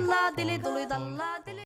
dalla, dili duli dalla, dili.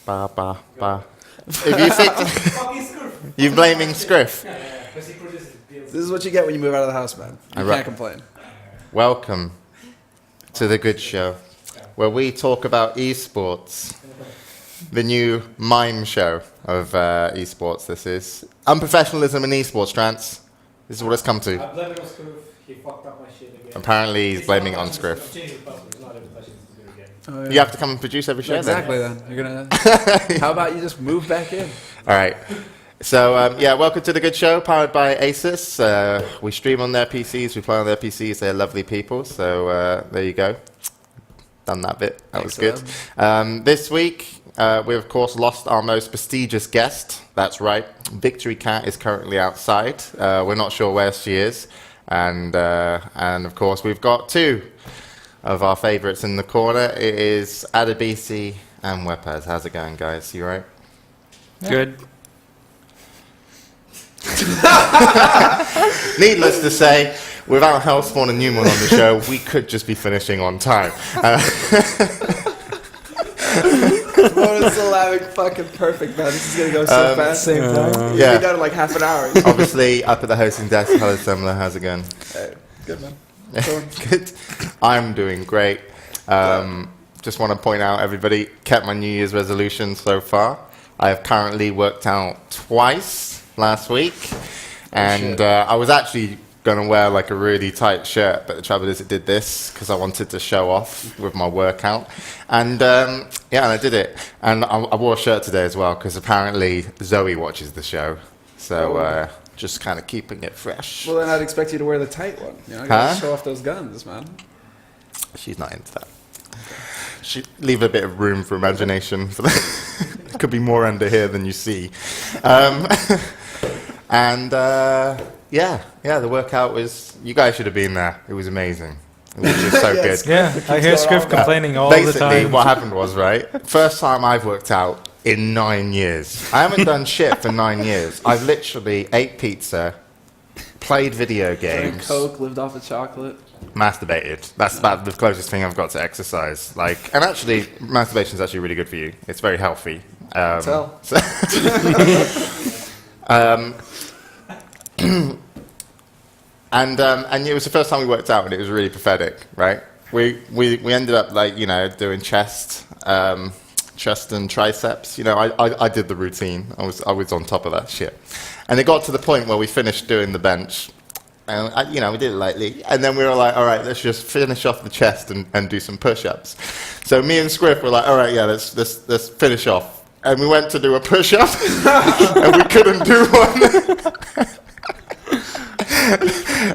Ba. If you think you're blaming Scriff. This is what you get when you move out of the house, man. You can't complain. Welcome to the Good Show, where we talk about esports, the new mime show of esports. This is unprofessionalism in esports, Trance. This is what it's come to. I'm blaming on Scriff. He fucked up my shit again. Apparently, he's blaming it on Scriff. Oh, yeah. You have to come and produce every show. Exactly. Then you're gonna. How about you just move back in? All right. So, welcome to the Good Show, powered by Asus. We stream on their PCs, we play on their PCs. They're lovely people. So, there you go. Done that bit. That was good. This week, we, of course, lost our most prestigious guest. That's right. Victory Cat is currently outside. We're not sure where she is. And of course, we've got two of our favourites in the corner. It is Adebisi and Weppas. How's it going, guys? You all right? Yeah. Good. Needless to say, without Hellspawn and Newman on the show, we could just be finishing on time. Mona's still having fucking perfect, man. This is gonna go so fast. Same time. Yeah. We'll be done in like half an hour. Obviously, up at the hosting desk, hello Semmler, how's it going? Hey, good, man. Good. I'm doing great. Just want to point out, everybody, kept my New Year's resolution so far. I have currently worked out twice last week, and I was actually going to wear like a really tight shirt, but the trouble is it did this because I wanted to show off with my workout, and and I did it, and I wore a shirt today as well because apparently Zoe watches the show, so just kind of keeping it fresh. Well, then I'd expect you to wear the tight one. You know, you gotta show off those guns, man. She's not into that. She leave a bit of room for imagination. For that. There could be more under here than you see. The workout was. You guys should have been there. It was amazing. It was just so good. Yeah, I hear Scriff complaining all the Basically, time. what happened was, right, first time I've worked out in 9 years. I haven't done shit for 9 years. I've literally ate pizza, played video games, Drank Coke, lived off of chocolate. masturbated. That's about the closest thing I've got to exercise. Like, and actually, masturbation is actually really good for you. It's very healthy. Tell. And it was the first time we worked out, and it was really pathetic, right? We ended up doing chest and triceps. I did the routine. I was on top of that shit, and it got to the point where we finished doing the bench, and we did it lightly, and then we were like, all right, let's just finish off the chest and do some push-ups. So me and Scriff were like, all right, yeah, let's finish off, and we went to do a push-up, and we couldn't do one.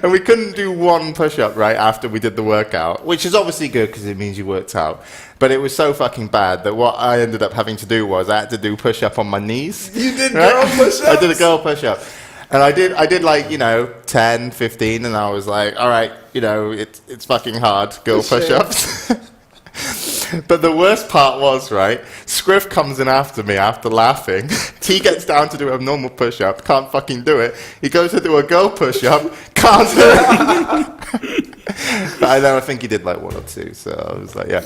And we couldn't do one push-up right after we did the workout, which is obviously good because it means you worked out. But it was so fucking bad that what I ended up having to do was I had to do push-up on my knees. You did girl push-ups? I did a girl push-up. And I did like, 10, 15, and I was like, all right, it's fucking hard, girl push-ups. But the worst part was, right, Scriff comes in after me after laughing. He gets down to do a normal push-up, can't fucking do it. He goes to do a girl push-up, can't do it. But I think he did like one or two, so I was like, yeah.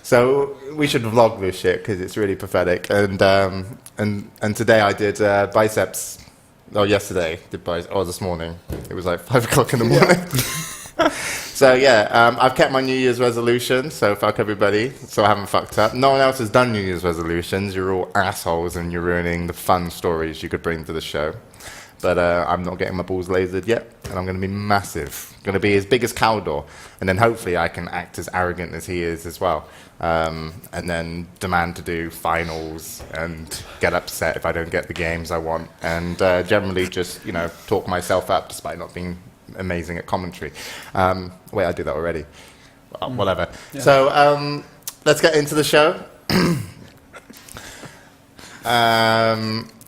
So we should vlog this shit because it's really pathetic. And today I did biceps. Oh, yesterday did biceps. Oh, this morning. It was like 5 o'clock in the morning. So I've kept my New Year's resolution, so fuck everybody, so I haven't fucked up. No one else has done New Year's resolutions. You're all assholes and you're ruining the fun stories you could bring to the show. but I'm not getting my balls lasered yet, and I'm going to be massive. Going to be as big as Caldor, and then hopefully I can act as arrogant as he is as well, and then demand to do finals and get upset if I don't get the games I want, and generally just talk myself up despite not being amazing at commentary. Wait, I did that already. Well, whatever. Yeah. So let's get into the show.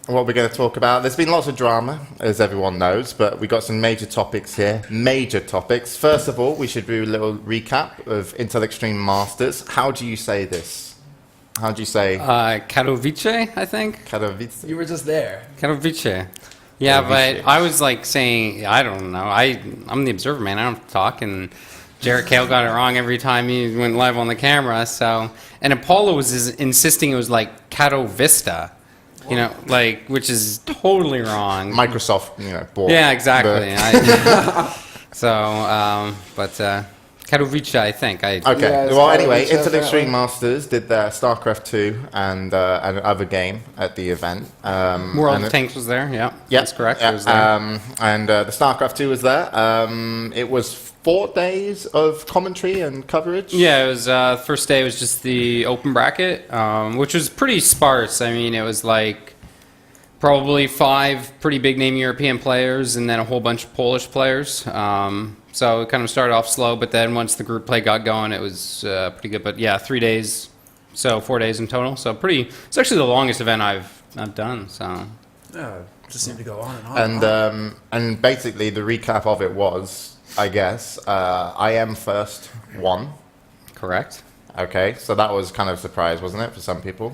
What we're going to talk about. There's been lots of drama, as everyone knows, but we got some major topics here. Major topics. First of all, we should do a little recap of Intel Extreme Masters. How do you say this? How do you say? Katowice, I think. Katowice. You were just there. Katowice. Yeah, but I was like saying, I don't know. I'm the observer, man. I don't talk, and Jarrett Kale got it wrong every time he went live on the camera. So, and Apollo was insisting it was like Katovista. Which is totally wrong. Microsoft, bought. Yeah, exactly. Katowice, I think. Okay. Yeah, well, anyway, Katowice, Intel Extreme Masters did their StarCraft 2 and another game at the event. World of Tanks was there. Yeah, that's correct. Yeah, it was there. and the StarCraft 2 was there. It was 4 days of commentary and coverage. Yeah, it was first day was just the open bracket, which was pretty sparse. I mean, it was like probably 5 pretty big name European players and then a whole bunch of Polish players. So it kind of started off slow, but then once the group play got going, it was pretty good. But yeah, 3 days, so 4 days in total. So it's actually the longest event I've done. So yeah, it just seemed to go on and on. And basically the recap of it was, I guess, IM first won. Correct. Okay, so that was kind of a surprise, wasn't it, for some people?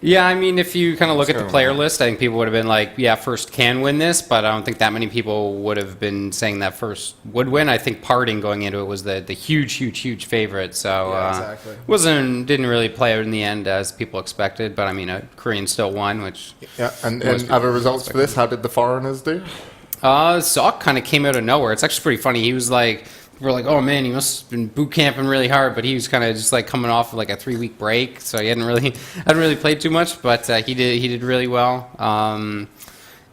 Yeah, I mean, if you kind of look at the player list, I think people would have been like, yeah, first can win this, but I don't think that many people would have been saying that first would win. I think Parting going into it was the huge favorite, so exactly. didn't really play out in the end as people expected, but I mean, Korean still won, which... Yeah, and other results for this, how did the foreigners do? Sock kind of came out of nowhere. It's actually pretty funny. He was like... We're like, oh man, he must have been boot camping really hard, but he was kind of just like coming off of like a 3-week break, so he hadn't really played too much, but he did really well.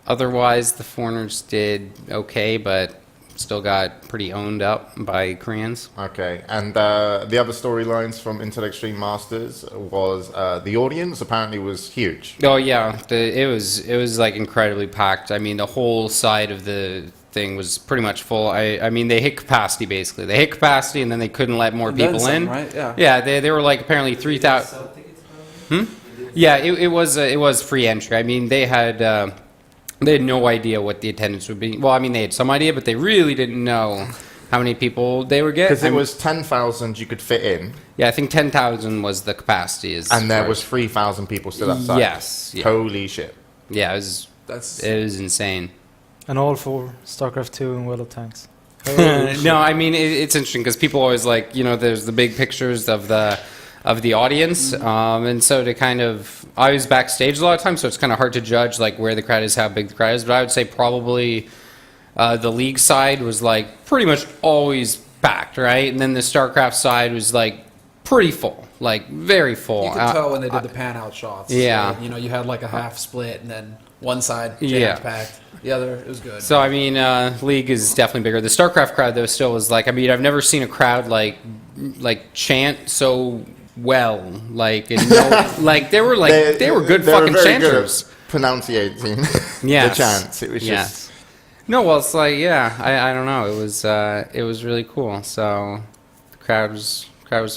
Otherwise, the foreigners did okay, but still got pretty owned up by Koreans. Okay, and the other storylines from Intel Extreme Masters was the audience apparently was huge. Oh yeah, it was like incredibly packed. I mean, the whole side of the thing was pretty much full. I mean, they hit capacity basically. They hit capacity and then they couldn't let more people in. Right? Yeah. Yeah, they were like apparently 3,000. Yeah, it was free entry. I mean, they had no idea what the attendance would be. Well, I mean, they had some idea, but they really didn't know how many people they would get. Because it was 10,000 you could fit in. Yeah, I think 10,000 was the capacity. And there was 3,000 people still outside. Yes. Yeah. Holy shit. Yeah, it was insane. And all for StarCraft 2 and World of Tanks. No, I mean, it's interesting because people always like, there's the big pictures of the audience, and so to kind of, I was backstage a lot of times, so it's kind of hard to judge like where the crowd is, how big the crowd is, but I would say probably the League side was like pretty much always packed, right? And then the StarCraft side was like pretty full, like very full. You could tell when they did the pan out shots. Yeah. So, you had like a half split and then one side jam-packed. The other, it was good. So, I mean, League is definitely bigger. The StarCraft crowd, though, still was like, I mean, I've never seen a crowd like chant so well. Like, they were good fucking chanters. Good at pronunciating Yes. the chants. It was just... No, well, it's like, yeah, I don't know. It was really cool. So, the crowd was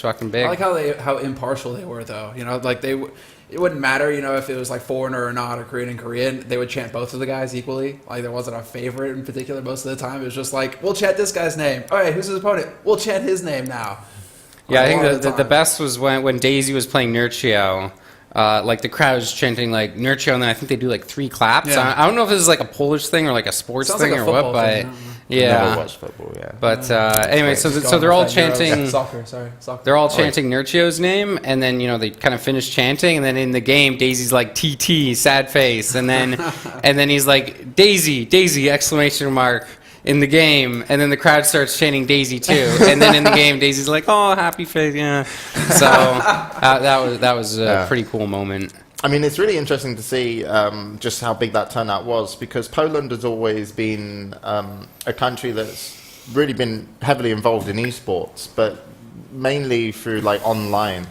fucking big. I like how impartial they were, though. Like it wouldn't matter, if it was like foreigner or not, or Korean and Korean. They would chant both of the guys equally. Like there wasn't a favorite in particular most of the time. It was just like, we'll chant this guy's name. All right, who's his opponent? We'll chant his name now. Yeah, I think the best was when Daisy was playing Nurchio. Like the crowd was chanting like Nurchio, and then I think they do like 3 claps. Yeah. I don't know if this is like a Polish thing or like a sports thing like or what, but yeah. Never watched football, yeah. But anyway, so they're all chanting. Soccer. They're all chanting Nurchio's name, and then they kind of finish chanting, and then in the game, Daisy's like TT, sad face, and then he's like Daisy exclamation mark in the game, and then the crowd starts chanting Daisy too, and then in the game, Daisy's like, oh, happy face, yeah. So that was a pretty cool moment. I mean, it's really interesting to see just how big that turnout was, because Poland has always been a country that's really been heavily involved in esports, but mainly through like online.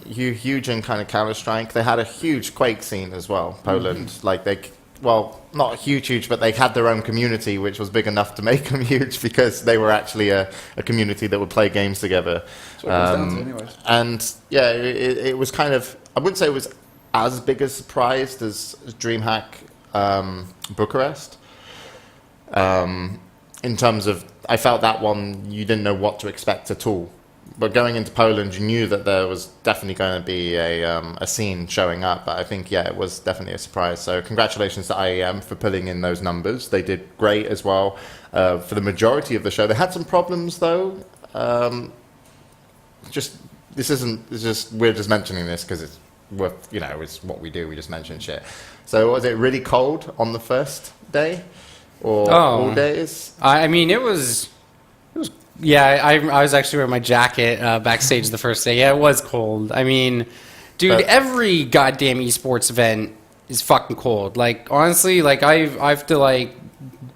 Huge in kind of Counter-Strike. They had a huge Quake scene as well, Poland. Like not huge, but they had their own community, which was big enough to make them huge because they were actually a community that would play games together. That's what it comes down to anyways. And yeah, it was kind of, I wouldn't say it was as big a surprise as DreamHack Bucharest. In terms of, I felt that one, you didn't know what to expect at all. But going into Poland, you knew that there was definitely going to be a scene showing up. But I think, yeah, it was definitely a surprise. So congratulations to IEM for pulling in those numbers. They did great as well for the majority of the show. They had some problems, though. We're just mentioning this because it's worth, it's what we do. We just mention shit. So was it really cold on the first day? Or all days? I mean, it was. Yeah, I was actually wearing my jacket backstage the first day. Yeah, it was cold. I mean, dude, every goddamn esports event is fucking cold. Like, honestly, like I have to like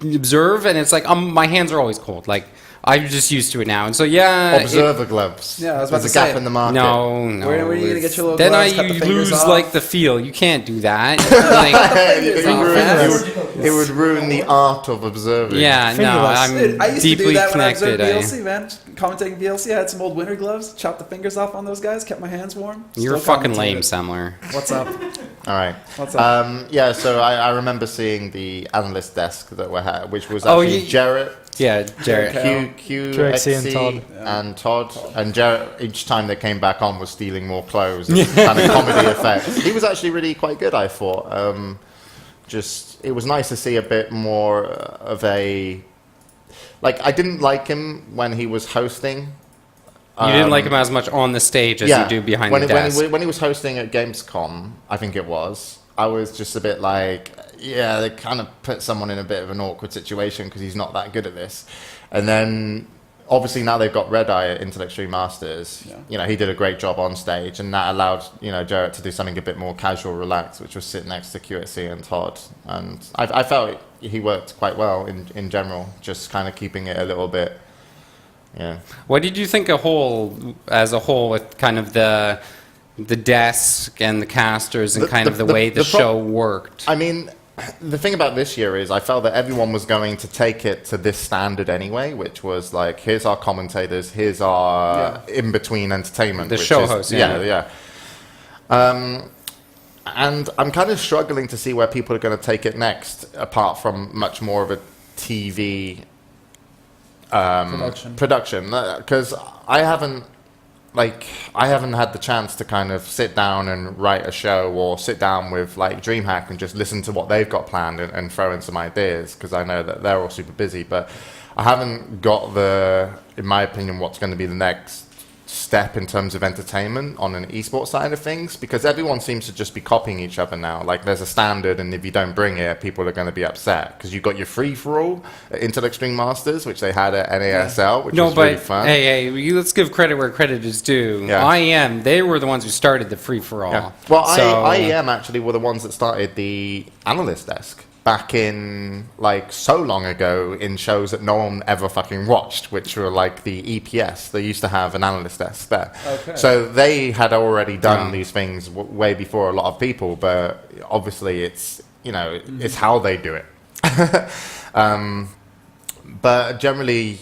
observe, and it's like my hands are always cold. Like, I'm just used to it now. And so, yeah. Observer gloves. Yeah, I was about There's to a say. gap in the market. No. Where are you going to get your little then gloves, cut the you fingers lose off? like the feel. You can't do that. It would ruin the art of observing. Yeah, no, Fingerless. I'm Dude, I used to do deeply that when I observed connected. DLC, man. Commentating DLC, I had some old winter gloves, chopped the fingers off on those guys, kept my hands warm. You're Still fucking lame, commentated. Semmler. What's up? All right. What's up? Yeah, so I remember seeing the analyst desk that we had, which was Oh, actually Jarrett, Yeah, Jared. QXC, and Todd. And Jarrett, each time they came back on, was stealing more clothes. Kind of comedy effect. He was actually really quite good, I thought. It was nice to see a bit more of a... Like, I didn't like him when he was hosting. You didn't like him as much on the stage as you do behind the desk. When he was hosting at Gamescom, I think it was, I was just a bit like, yeah, they kind of put someone in a bit of an awkward situation because he's not that good at this. And then, obviously, now they've got Red Eye at Intellect Stream Masters. Yeah. He did a great job on stage, and that allowed, Jarrett to do something a bit more casual, relaxed, which was sit next to QXC and Todd. And I felt he worked quite well in general, just kind of keeping it a little bit. Yeah. What did you think as a whole, with kind of the desk and the casters and the way the show worked? I mean, the thing about this year is I felt that everyone was going to take it to this standard anyway, which was like, here's our commentators, here's our in-between entertainment. The show host, yeah. And I'm kind of struggling to see where people are going to take it next, apart from much more of a TV production, because I haven't had the chance to kind of sit down and write a show, or sit down with like DreamHack and just listen to what they've got planned and throw in some ideas, because I know that they're all super busy, but I haven't got in my opinion, what's going to be the next step in terms of entertainment on an esports side of things, because everyone seems to just be copying each other now. Like, there's a standard, and if you don't bring it, people are going to be upset, because you've got your free-for-all at Intellect Stream Masters, which they had at NASL, which was really fun. Hey, let's give credit where credit is due. Yeah. IEM, they were the ones who started the free-for-all. Yeah. Well, IEM actually were the ones that started the analyst desk back in, like, so long ago, in shows that no one ever fucking watched, which were like the EPS. They used to have an analyst desk there. Okay. So they had already done these things way before a lot of people, but obviously it's, it's how they do it. But generally,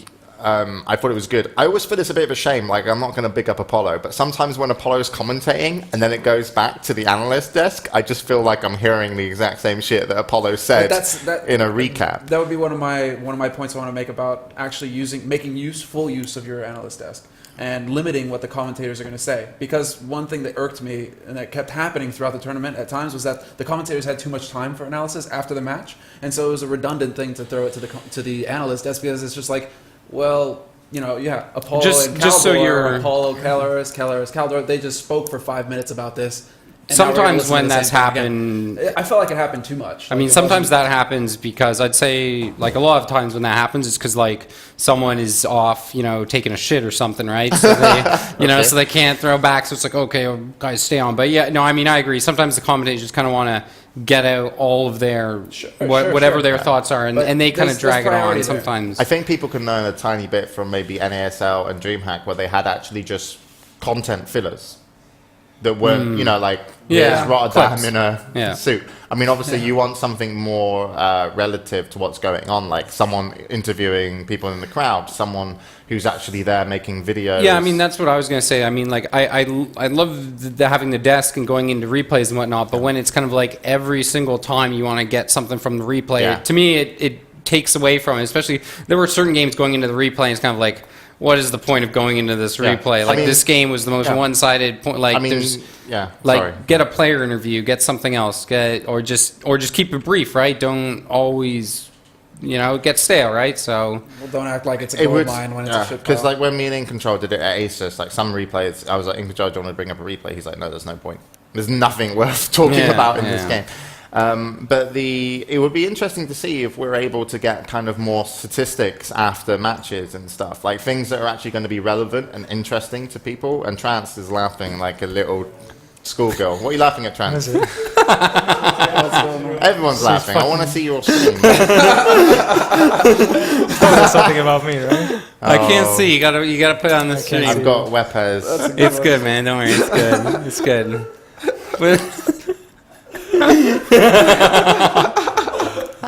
I thought it was good. I always feel it's a bit of a shame. Like, I'm not going to big up Apollo, but sometimes when Apollo's commentating and then it goes back to the analyst desk, I just feel like I'm hearing the exact same shit that Apollo said in a recap. That would be one of my points I want to make about actually making full use of your analyst desk and limiting what the commentators are going to say. Because one thing that irked me and that kept happening throughout the tournament at times was that the commentators had too much time for analysis after the match, and so it was a redundant thing to throw it to the analyst desk, because it's just like, well, Apollo and Caldor, Apollo, Kelleris, Caldor, they just spoke for 5 minutes about this, And now we're gonna sometimes listen to when the that's same thing again. happened, I felt like it happened too much. I mean, sometimes that happens because I'd say, like, a lot of times when that happens, it's because, like, someone is off, taking a shit or something, right? So they, so they can't throw back. So it's like, okay, well, guys, stay on. But yeah, no, I mean, I agree. Sometimes the commentators just kind of want to get out all of their whatever their thoughts are, and they kind of drag it on sometimes. I think people can learn a tiny bit from maybe NASL and DreamHack, where they had actually just content fillers that weren't, here's Rotterdam clips. in a suit. I mean, obviously, you want something more relative to what's going on, like someone interviewing people in the crowd, someone who's actually there making videos. Yeah, I mean, that's what I was going to say. I mean, like, I love having the desk and going into replays and whatnot, but when it's kind of like every single time you want to get something from the replay, to me, it takes away from it. Especially, there were certain games going into the replay, and it's kind of like, what is the point of going into this replay? Like, this game was the most one-sided point. Like, get a player interview, get something else, or just keep it brief, right? Don't always, get stale, right? So don't act like it's a gold mine when it's a shit. Because like when me and In Control did it at Asus, like some replays, I was like, In Control, do you want to bring up a replay? He's like, no, there's no point. There's nothing worth talking about in this game. But it would be interesting to see if we're able to get kind of more statistics after matches and stuff, like things that are actually going to be relevant and interesting to people. And Trance is laughing like a little schoolgirl. What are you laughing at, Trance? Everyone's laughing. I want to see your screen. That's something about me, right? I can't see. You gotta put it on the screen. I've got Weppas. It's good, man. Don't worry. It's good. It's good. There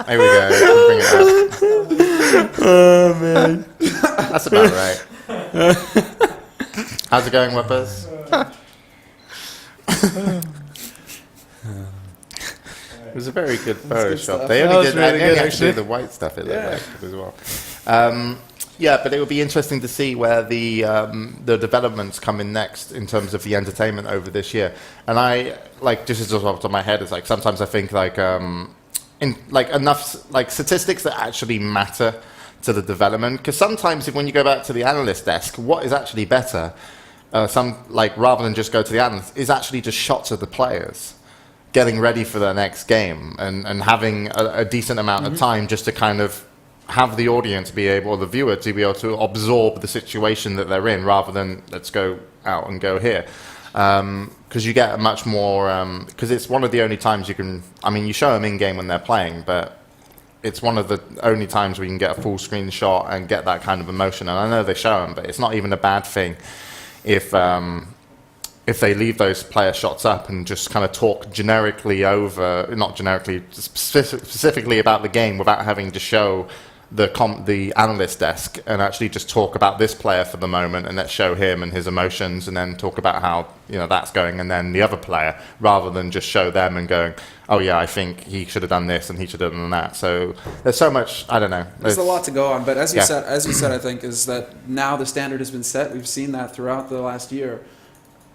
we go. Bring it up. Oh man, that's about right. How's it going, Weppas? It was a very good Photoshop. They only did actually the white stuff. It looked like as well. Yeah, but it would be interesting to see where the developments come in next in terms of the entertainment over this year. And I just as off the top of my head, it's like sometimes I think enough statistics that actually matter to the development. Because sometimes when you go back to the analyst desk, what is actually better, rather than just go to the analyst, is actually just shots of the players getting ready for their next game and having a decent amount of time just to kind of have the audience be able, or the viewer to be able to absorb the situation that they're in, rather than let's go out and go here. Because you get a much more, because it's one of the only times you can, you show them in-game when they're playing, but it's one of the only times where you can get a full screen shot and get that kind of emotion. And I know they show them, but it's not even a bad thing if they leave those player shots up and just kind of talk specifically about the game without having to show the analyst desk, and actually just talk about this player for the moment, and let's show him and his emotions, and then talk about how that's going, and then the other player, rather than just show them and going, oh yeah, I think he should have done this and he should have done that. So there's so much, I don't know. There's a lot to go on, but as you said, I think is that now the standard has been set. We've seen that throughout the last year.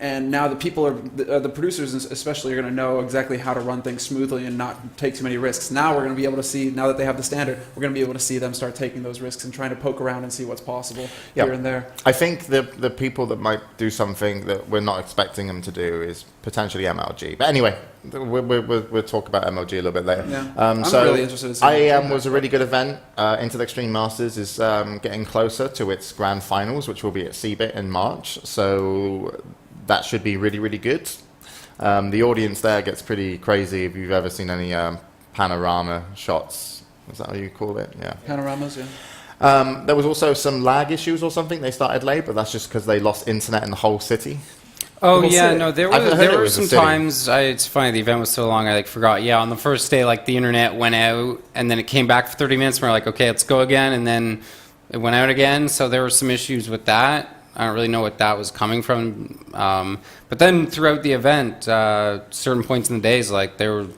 And now the people the producers especially are going to know exactly how to run things smoothly and not take too many risks. Now we're going to be able to see, now that they have the standard, we're going to be able to see them start taking those risks and trying to poke around and see what's possible here and there. I think the people that might do something that we're not expecting them to do is potentially MLG. But anyway, we'll talk about MLG a little bit later. Yeah. I'm really interested in seeing IEM was a really good event. Into the Extreme Masters is getting closer to its grand finals, which will be at CeBIT in March. So that should be really, really good. The audience there gets pretty crazy if you've ever seen any panorama shots. Is that how you call it? Yeah. Panoramas, yeah. There was also some lag issues or something. They started late, but that's just because they lost internet in the whole city. Oh yeah, no, there were some times. It's funny, the event was so long, I forgot. Yeah, on the first day, the internet went out, and then it came back for 30 minutes. And we're like, okay, let's go again, and then it went out again. So there were some issues with that. I don't really know what that was coming from. But then throughout the event, certain points in the days, they were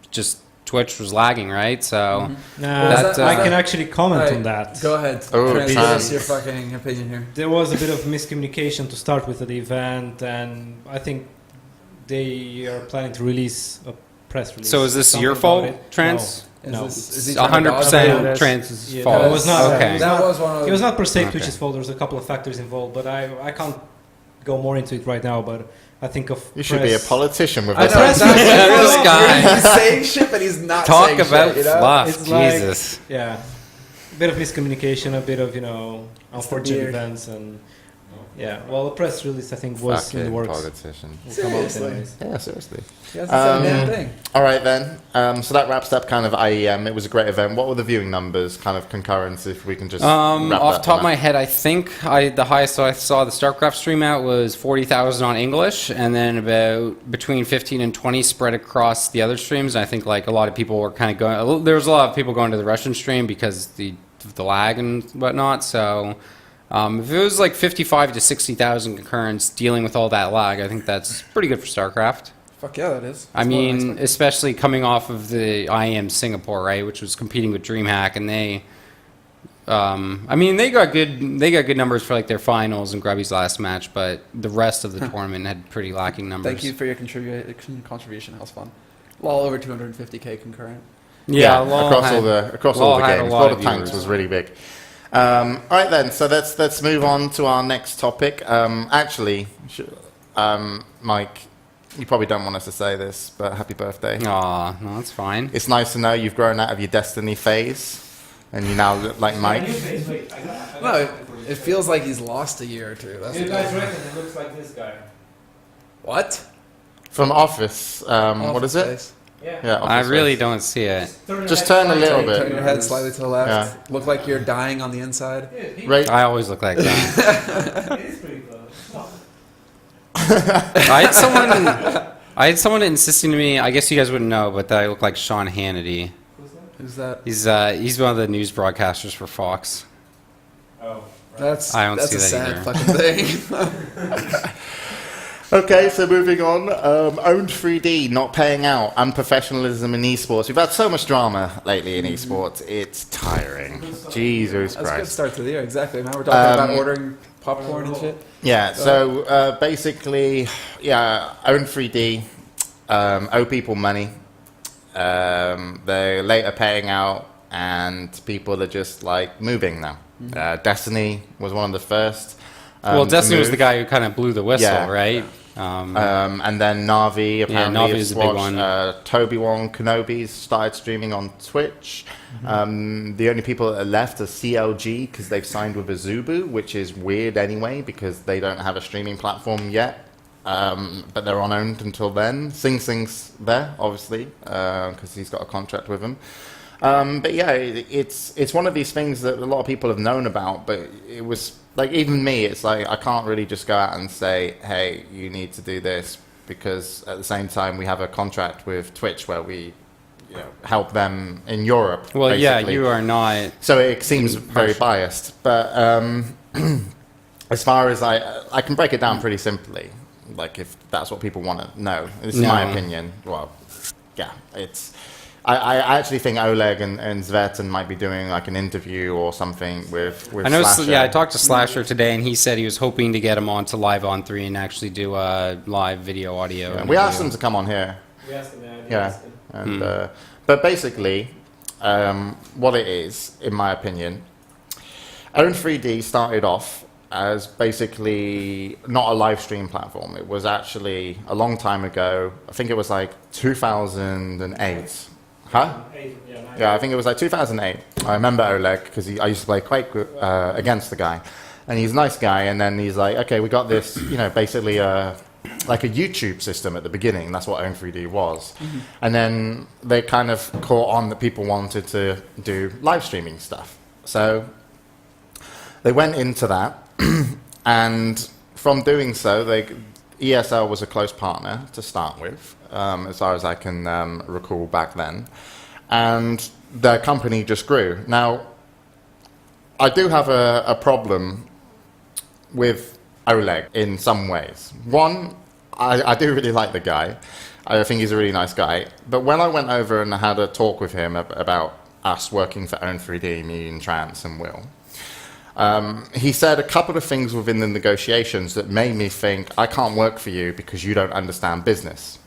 just Twitch was lagging, right? So I can actually comment on that. Go ahead. Give us your fucking opinion here. There was a bit of miscommunication to start with at the event, and I think they are planning to release a press release. So is this your fault, Trance? No. Is 100% Trance's fault. That was not. Okay. That was one of. It was not per se Twitch's fault. There's a couple of factors involved, but I can't go more into it right now, but I think of You should be a press- politician with I this know answer. exactly. This guy. He's saying shit, but he's not Talk saying about shit. You know? fluff, It's like- Jesus. Yeah, a bit of miscommunication, a bit of unfortunate beard. events, and well, the press release I think was in the Fucking works. politician. Will come out Seriously. anyways. Yeah, seriously. He hasn't said a damn thing. All right then. So that wraps up kind of IEM. It was a great event. What were the viewing numbers, kind of concurrence, if we can just wrap Off that the top of one my up? head, I think the highest I saw the StarCraft stream out was 40,000 on English, and then about between 15 and 20 spread across the other streams. I think like a lot of people were kind of going. There was a lot of people going to the Russian stream because the lag and whatnot. So if it was like 55 to 60,000 concurrents dealing with all that lag, I think that's pretty good for StarCraft. Fuck yeah, that is. I That's more than mean, expected. especially coming off of the IEM Singapore, right, which was competing with DreamHack, and they got good numbers for like their finals and Grubby's last match, but the rest of the tournament had pretty lacking numbers. Thank you for your contribution. That was fun. Well, over 250k concurrent. Yeah, across LOL all the had a games. lot Lot of of tanks viewers. was really big. All right then. So let's move on to our next topic. Mike, you probably don't want us to say this, but happy birthday. Aw, no, that's fine. It's nice to know you've grown out of your Destiny phase, and you now look like Mike. No, it feels like he's lost a year or two. That's You the guys thing. reckon it looks like this guy? What? From Office. What is it? Face. Yeah, I Office really Space. don't see it. Just turn a little Turn bit. your head slightly to the left. Yeah. Look like you're dying on the inside. Right. I always look like that. It is pretty close. I had someone insisting to me. I guess you guys wouldn't know, but that I look like Sean Hannity. Who's that? He's one of the news broadcasters for Fox. Oh. That's I don't that's see a that sad either. fucking thing. Okay, so moving on. Owned 3D not paying out. Unprofessionalism in esports. We've had so much drama lately in esports. It's tiring. Jesus That's a good Christ. start to the year. Exactly. Now we're talking about ordering popcorn and shit. Yeah, so basically, Owned 3D owe people money. They're later paying out, and people are just like moving now. Destiny was one of the first. Well, to Destiny was move. the guy who kind of blew the whistle, Yeah. right? And then Navi apparently Navi has is a big watched, one. Toby-Wan Kenobi started streaming on Twitch. The only people that are left are CLG because they've signed with Azubu, which is weird anyway because they don't have a streaming platform yet. But they're on Owned until then. Sing Sing's there, obviously, because he's got a contract with them. But yeah, it's one of these things that a lot of people have known about, but it was like, even me, it's like I can't really just go out and say, hey, you need to do this, because at the same time we have a contract with Twitch where we help them in Europe. Well, yeah, basically. you are not. So it seems very biased, but as far as I can break it down pretty simply, like if that's what people want to know. This is my No. opinion. Well, yeah, I actually think Oleg and Zvetan might be doing like an interview or something with I know. Slasher. Yeah, I talked to Slasher today, and he said he was hoping to get him on to Live on 3 and actually do a live video audio. Yeah, and we asked video. him to come on here. We asked him, Yeah, and but basically, what it is, in my opinion, Own 3D started off as basically not a live stream platform. It was actually a long time ago. I think it was like 2008. Huh? Yeah, I think it was like 2008. I remember Oleg because I used to play Quake against the guy, and he's a nice guy. And then he's like, okay, we got this, basically like a YouTube system at the beginning. That's what Own 3D was. And then they kind of caught on that people wanted to do live streaming stuff. So they went into that, and from doing so, ESL was a close partner to start with, as far as I can recall back then. And their company just grew. Now, I do have a problem with Oleg in some ways. One, I do really like the guy. I think he's a really nice guy. But when I went over and had a talk with him about us working for Own 3D, me and Trance and Will, he said a couple of things within the negotiations that made me think, I can't work for you because you don't understand business.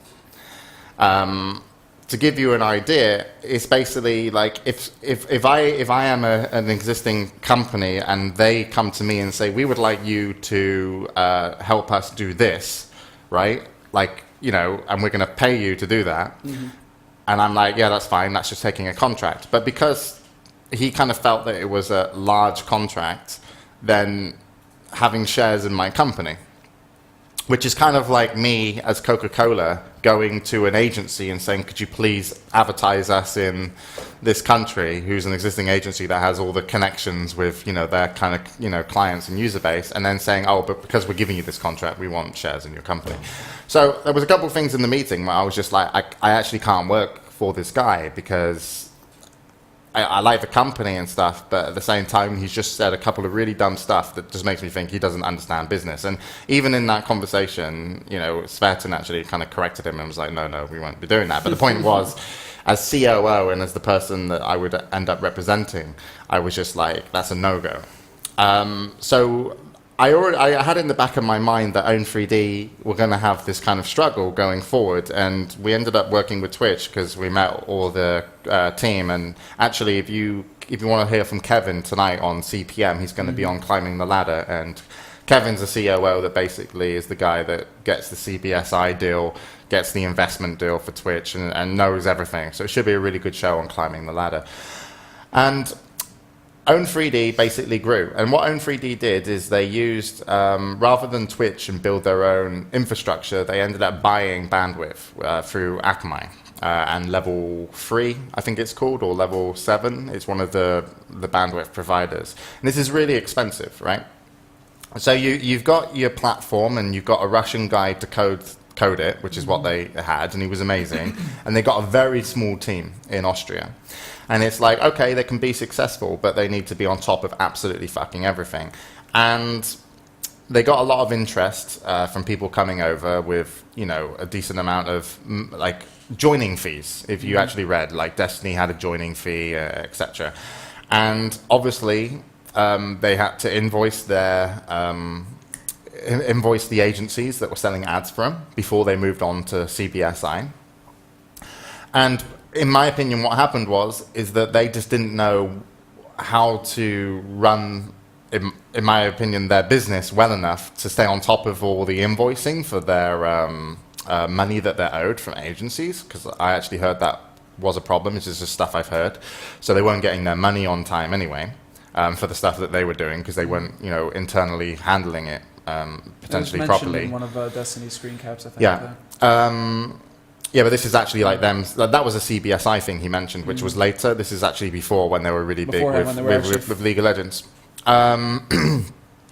to give you an idea, it's basically like if I am an existing company and they come to me and say, we would like you to help us do this, right? Like, you know, and we're going to pay you to do that. Mm-hmm. And I'm like, yeah, that's fine. That's just taking a contract. But because he kind of felt that it was a large contract, then having shares in my company, which is kind of like me as Coca-Cola going to an agency and saying, could you please advertise us in this country, who's an existing agency that has all the connections with, you know, their kind of, you know, clients and user base, and then saying, oh, but because we're giving you this contract, we want shares in your company. So there was a couple of things in the meeting where I was just like, I actually can't work for this guy because I like the company and stuff, but at the same time, he's just said a couple of really dumb stuff that just makes me think he doesn't understand business. And even in that conversation, you know, Sverton actually kind of corrected him and was like, no, we won't be doing that. But the point was, as COO and as the person that I would end up representing, I was just like, that's a no-go. So I had in the back of my mind that Own3D were going to have this kind of struggle going forward, and we ended up working with Twitch because we met all the team. And actually, if you want to hear from Kevin tonight on CPM, he's going to be on Climbing the Ladder, and Kevin's a COO that basically is the guy that gets the CBSI deal, gets the investment deal for Twitch, and knows everything. So it should be a really good show on Climbing the Ladder. And Own3D basically grew, and what Own3D did is they used, rather than Twitch and build their own infrastructure, they ended up buying bandwidth through Akamai, and Level 3, I think it's called, or Level 7, it's one of the bandwidth providers. And this is really expensive, right? So you've got your platform, and you've got a Russian guy to code it, which is what they had, and he was amazing, and they got a very small team in Austria. And it's like, okay, they can be successful, but they need to be on top of absolutely fucking everything. And they got a lot of interest from people coming over with, you know, a decent amount of like joining fees. If you actually read, like Destiny had a joining fee, etc. And obviously, they had to invoice the agencies that were selling ads for them before they moved on to CBSI. And in my opinion, what happened is that they just didn't know how to run, in my opinion, their business well enough to stay on top of all the invoicing for their money that they're owed from agencies, because I actually heard that was a problem. It's just stuff I've heard. So they weren't getting their money on time anyway for the stuff that they were doing, because they weren't, you know, internally handling it potentially properly. In one of Destiny's screen caps, I think. Yeah. Yeah, but this is actually like them. That was a CBSI thing he mentioned, which was later. This is actually before, when they were really big with League of Legends.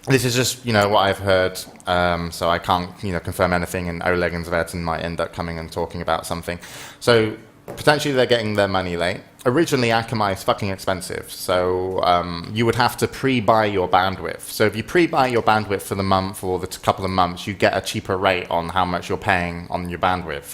This is just, you know, what I've heard. So I can't, you know, confirm anything. And Oleg and Sverton might end up coming and talking about something. So potentially they're getting their money late. Originally, Akamai is fucking expensive. So you would have to pre-buy your bandwidth. So if you pre-buy your bandwidth for the month or the couple of months, you get a cheaper rate on how much you're paying on your bandwidth.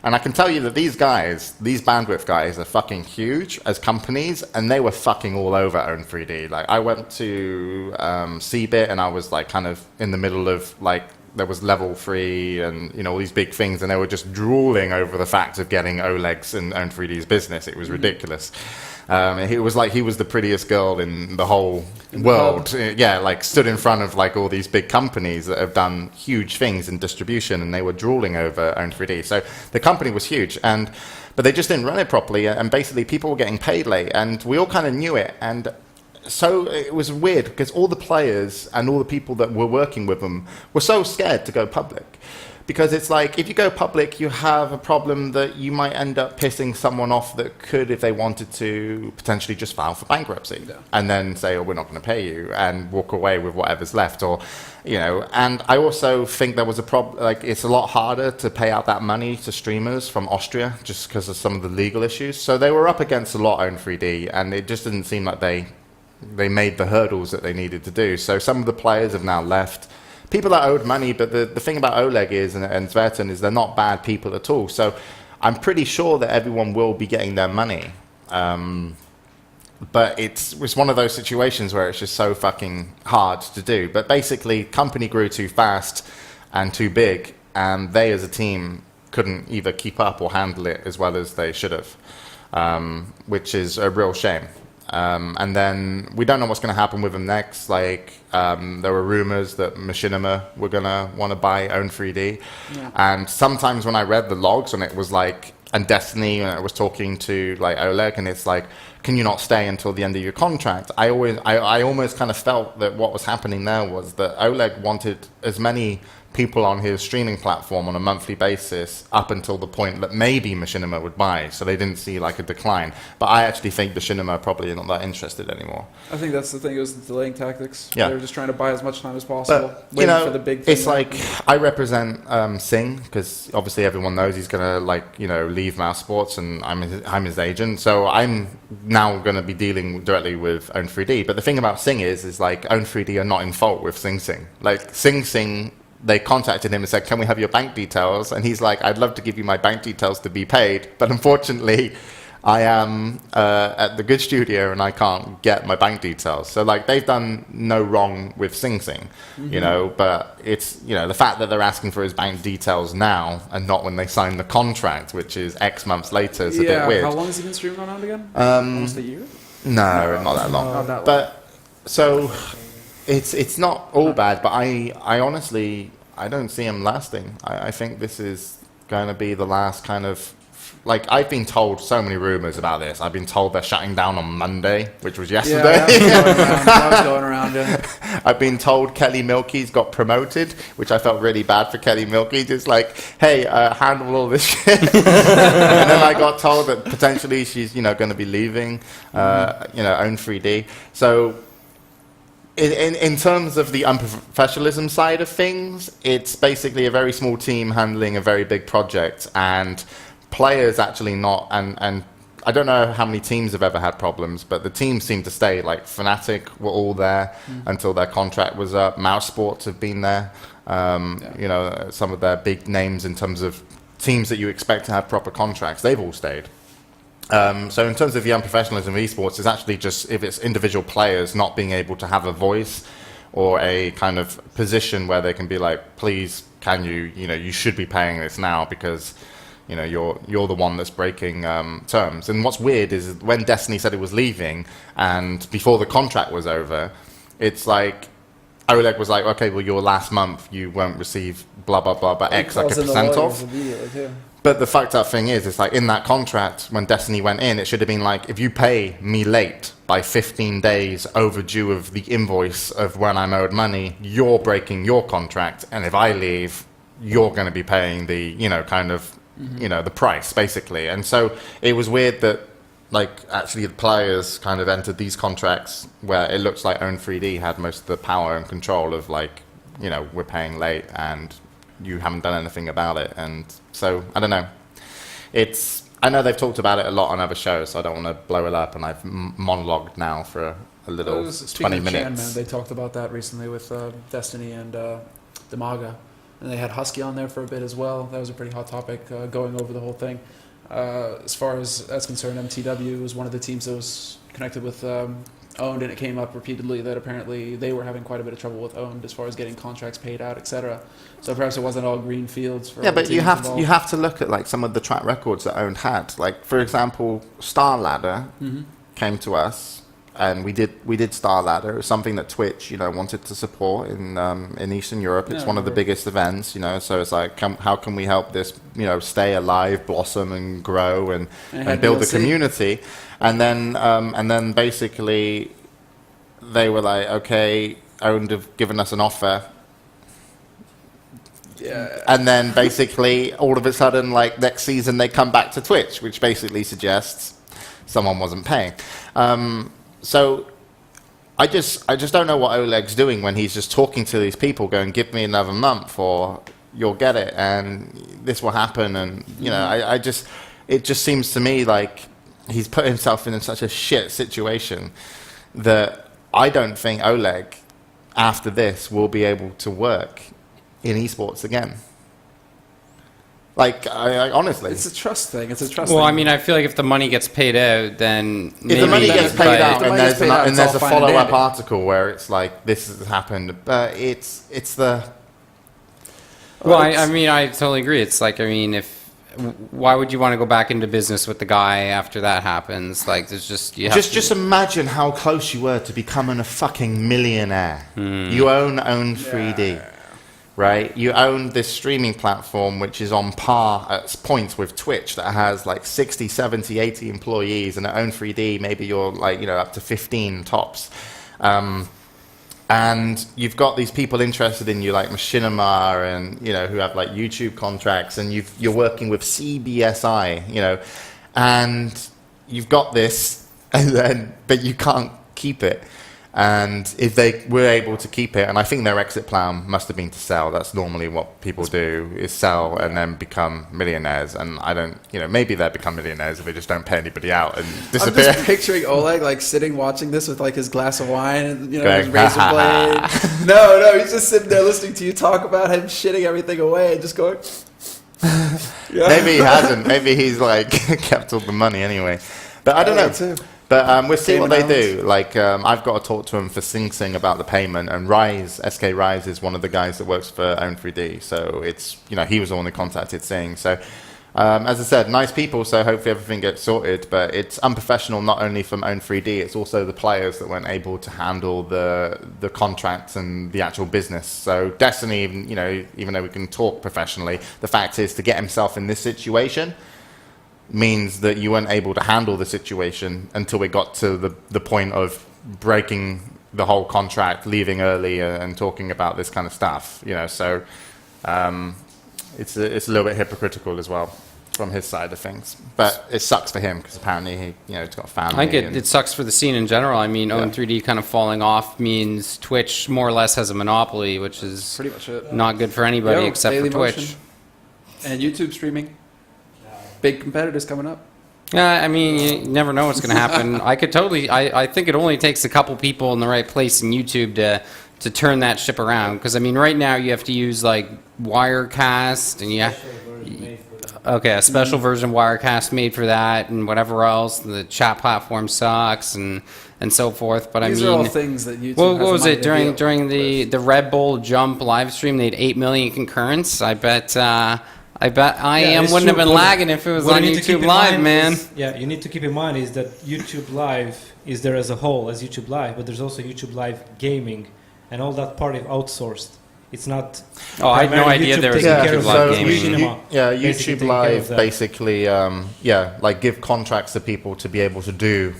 And I can tell you that these bandwidth guys are fucking huge as companies, and they were fucking all over Own3D. Like, I went to Cbit, and I was like kind of in the middle of like, there was Level 3 and, you know, all these big things, and they were just drooling over the fact of getting Oleg's and Own3D's business. It was ridiculous. It was like he was the prettiest girl in the whole world. Yeah, like stood in front of like all these big companies that have done huge things in distribution, and they were drooling over Own3D. So the company was huge, but they just didn't run it properly, and basically people were getting paid late, and we all kind of knew it. And so it was weird because all the players and all the people that were working with them were so scared to go public. Because it's like, if you go public, you have a problem that you might end up pissing someone off that could, if they wanted to, potentially just file for bankruptcy. Yeah. And then say, oh, we're not going to pay you, and walk away with whatever's left. Or, you know, and I also think there was a problem, like, it's a lot harder to pay out that money to streamers from Austria just because of some of the legal issues. So they were up against a lot on 3D, and it just didn't seem like they made the hurdles that they needed to do. So some of the players have now left. People are owed money, but the thing about Oleg is, and Sverton, is they're not bad people at all. So I'm pretty sure that everyone will be getting their money. But it's one of those situations where it's just so fucking hard to do. But basically, company grew too fast and too big, and they as a team couldn't either keep up or handle it as well as they should have, which is a real shame. And then we don't know what's going to happen with them next. Like, there were rumors that Machinima were going to want to buy Own 3D. Yeah. And sometimes when I read the logs and it was like, and Destiny was talking to like Oleg, and it's like, can you not stay until the end of your contract? I almost kind of felt that what was happening there was that Oleg wanted as many people on his streaming platform on a monthly basis up until the point that maybe Machinima would buy, so they didn't see like a decline. But I actually think Machinima are probably not that interested anymore. I think that's the thing. It was the delaying tactics. Yeah. They were just trying to buy as much time as possible, But, waiting for the big thing. it's like, I represent Singh, because obviously everyone knows he's going to, like, you know, leave Mouse Sports, and I'm his agent. So I'm now going to be dealing directly with Own 3D. But the thing about Singh is like, Own 3D are not in fault with Sing Sing. Like, Sing, they contacted him and said, can we have your bank details? And he's like, I'd love to give you my bank details to be paid, but unfortunately, I am at the good studio and I can't get my bank details. So like, they've done no wrong with Sing Sing, you know, but it's, you know, the fact that they're asking for his bank details now and not when they signed the contract, which is X months later, is a bit weird. How long has he been streaming on again? Almost a year? No, not that long. Not that long. But so it's not all bad, but I honestly, I don't see him lasting. I think this is going to be the last kind of, like, I've been told so many rumors about this. I've been told they're shutting down on Monday, which was yesterday. That was going around. Yeah. I've been told Kelly Milky's got promoted, which I felt really bad for Kelly Milky. Just like, hey, handle all this shit. And then I got told that potentially she's, you know, going to be leaving, you know, Own 3D. So in terms of the unprofessionalism side of things, it's basically a very small team handling a very big project, and players actually not, and I don't know how many teams have ever had problems, but the teams seem to stay. Like Fnatic were all there until their contract was up. Mouse Sports have been there. You know, some of their big names in terms of teams that you expect to have proper contracts, they've all stayed. So in terms of the unprofessionalism of esports, it's actually just if it's individual players not being able to have a voice or a kind of position where they can be like, please, can you, you know, you should be paying this now because, you know, you're the one that's breaking terms. And what's weird is when Destiny said it was leaving and before the contract was over, it's like Oleg was like, okay, well, your last month you won't receive blah blah blah, but X like a percent off. But the fucked up thing is, it's like in that contract, when Destiny went in, it should have been like, if you pay me late by 15 days overdue of the invoice of when I'm owed money, you're breaking your contract. And if I leave, you're going to be paying the, you know, kind of, you know, the price, basically. And so it was weird that, like, actually the players kind of entered these contracts where it looks like Own 3D had most of the power and control of, like, you know, we're paying late and you haven't done anything about it. And so, I don't know. I know they've talked about it a lot on other shows, so I don't want to blow it up, and I've monologued now for a little 20 minutes. Man, they talked about that recently with Destiny and Demaga. And they had Husky on there for a bit as well. That was a pretty hot topic, going over the whole thing. As far as that's concerned, MTW was one of the teams that was connected with Owned, and it came up repeatedly that apparently they were having quite a bit of trouble with Owned as far as getting contracts paid out, etc. So perhaps it wasn't all green fields for but you involved. have to look at like some of the track records that Owned had. Like, for example, Star Ladder came to us, and we did Star Ladder. It was something that Twitch, you know, wanted to support in Eastern Europe. It's one of the biggest events, you know. So it's like, how can we help this, you know, stay alive, blossom, and grow, and build the community? And then basically they were like, okay, Owned have given us an offer. Yeah. And then basically all of a sudden, like, next season they come back to Twitch, which basically suggests someone wasn't paying. So I just don't know what Oleg's doing when he's just talking to these people going, give me another month or you'll get it and this will happen. And, you know, it just seems to me like he's put himself in such a shit situation that I don't think Oleg, after this, will be able to work in esports again. Like, I honestly, it's a trust thing. Well, I mean, I feel like if the money gets paid out, then if maybe, the money gets paid out the and money gets paid out, there's it's a all fine and follow-up dandy. article where it's like this has happened, it's the. Well, I mean, I totally agree. It's like, I mean, if why would you want to go back into business with the guy after that happens? Like, there's just you have to- Just imagine how close you were to becoming a fucking millionaire. You own 3D, right? You own this streaming platform which is on par at points with Twitch that has like 60, 70, 80 employees, and at Own 3D maybe you're like, you know, up to 15 tops. And you've got these people interested in you like Machinima and, you know, who have like YouTube contracts, and you're working with CBSI, you know, and you've got this, and then, but you can't keep it. And if they were able to keep it, and I think their exit plan must have been to sell. That's normally what people do, is sell and then become millionaires. And I don't, you know, maybe they'll become millionaires if they just don't pay anybody out and disappear. I'm just picturing Oleg like sitting watching this with like his glass of wine and, you know, Going, his razor blade. No, he's just sitting there listening to you talk about him shitting everything away and just going. Yeah. Maybe he hasn't. Maybe he's like kept all the money anyway. But I don't know. Too. But we'll see Cayman what they Islands. do. Like, I've got to talk to him for Sing Sing about the payment, and Rise, SK Rise, is one of the guys that works for Own 3D. So it's, you know, he was the one who contacted Sing. So, as I said, nice people. So hopefully everything gets sorted. But it's unprofessional not only from Own 3D, it's also the players that weren't able to handle the contracts and the actual business. So Destiny, even, you know, even though we can talk professionally, the fact is to get himself in this situation means that you weren't able to handle the situation until we got to the point of breaking the whole contract, leaving early, and talking about this kind of stuff. You know, so it's a little bit hypocritical as well from his side of things. But it sucks for him because apparently he, you know, he's got a family. I think it sucks for the scene in general. I mean, Own 3D kind of falling off means Twitch more or less has a monopoly, which is Pretty much it. not good for anybody Yo, except for Daily Twitch. Motion. And YouTube streaming. Big competitors coming up. Yeah, I mean, you never know what's going to happen. I think it only takes a couple people in the right place in YouTube to turn that ship around. Because, I mean, right now you have to use, like, Wirecast, and a special version of Wirecast made for that, and whatever else. The chat platform sucks, and so forth. But These I are all mean, things that YouTube what has was money it to during deal the Red Bull Jump live stream? They had 8 million concurrents. I bet IM it's wouldn't have true, been but lagging if it was what on you need to keep YouTube in Live, mind man. You need to keep in mind is that YouTube Live is there as a whole, as YouTube Live, but there's also YouTube Live Gaming, and all that part is outsourced. It's not. Oh, I had no primarily idea there was taking YouTube care of Live the Gaming. cinema, basically YouTube taking care of Live that. basically, like give contracts to people to be able to do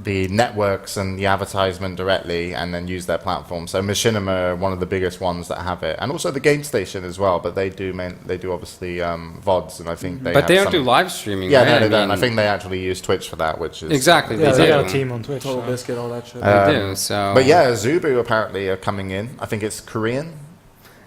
the networks and the advertisement directly, and then use their platform. So Machinima are one of the biggest ones that have it, and also the Game Station as well. But they do obviously VODs, and I think But they don't some, do live streaming. Yeah, right? no, they don't. I mean, think they actually use Twitch for that, which is exactly. Yeah, they they do. got a team on Twitch. Total so. Biscuit, all that shit. They do. So, But yeah, Zubu apparently are coming in. I think it's Korean.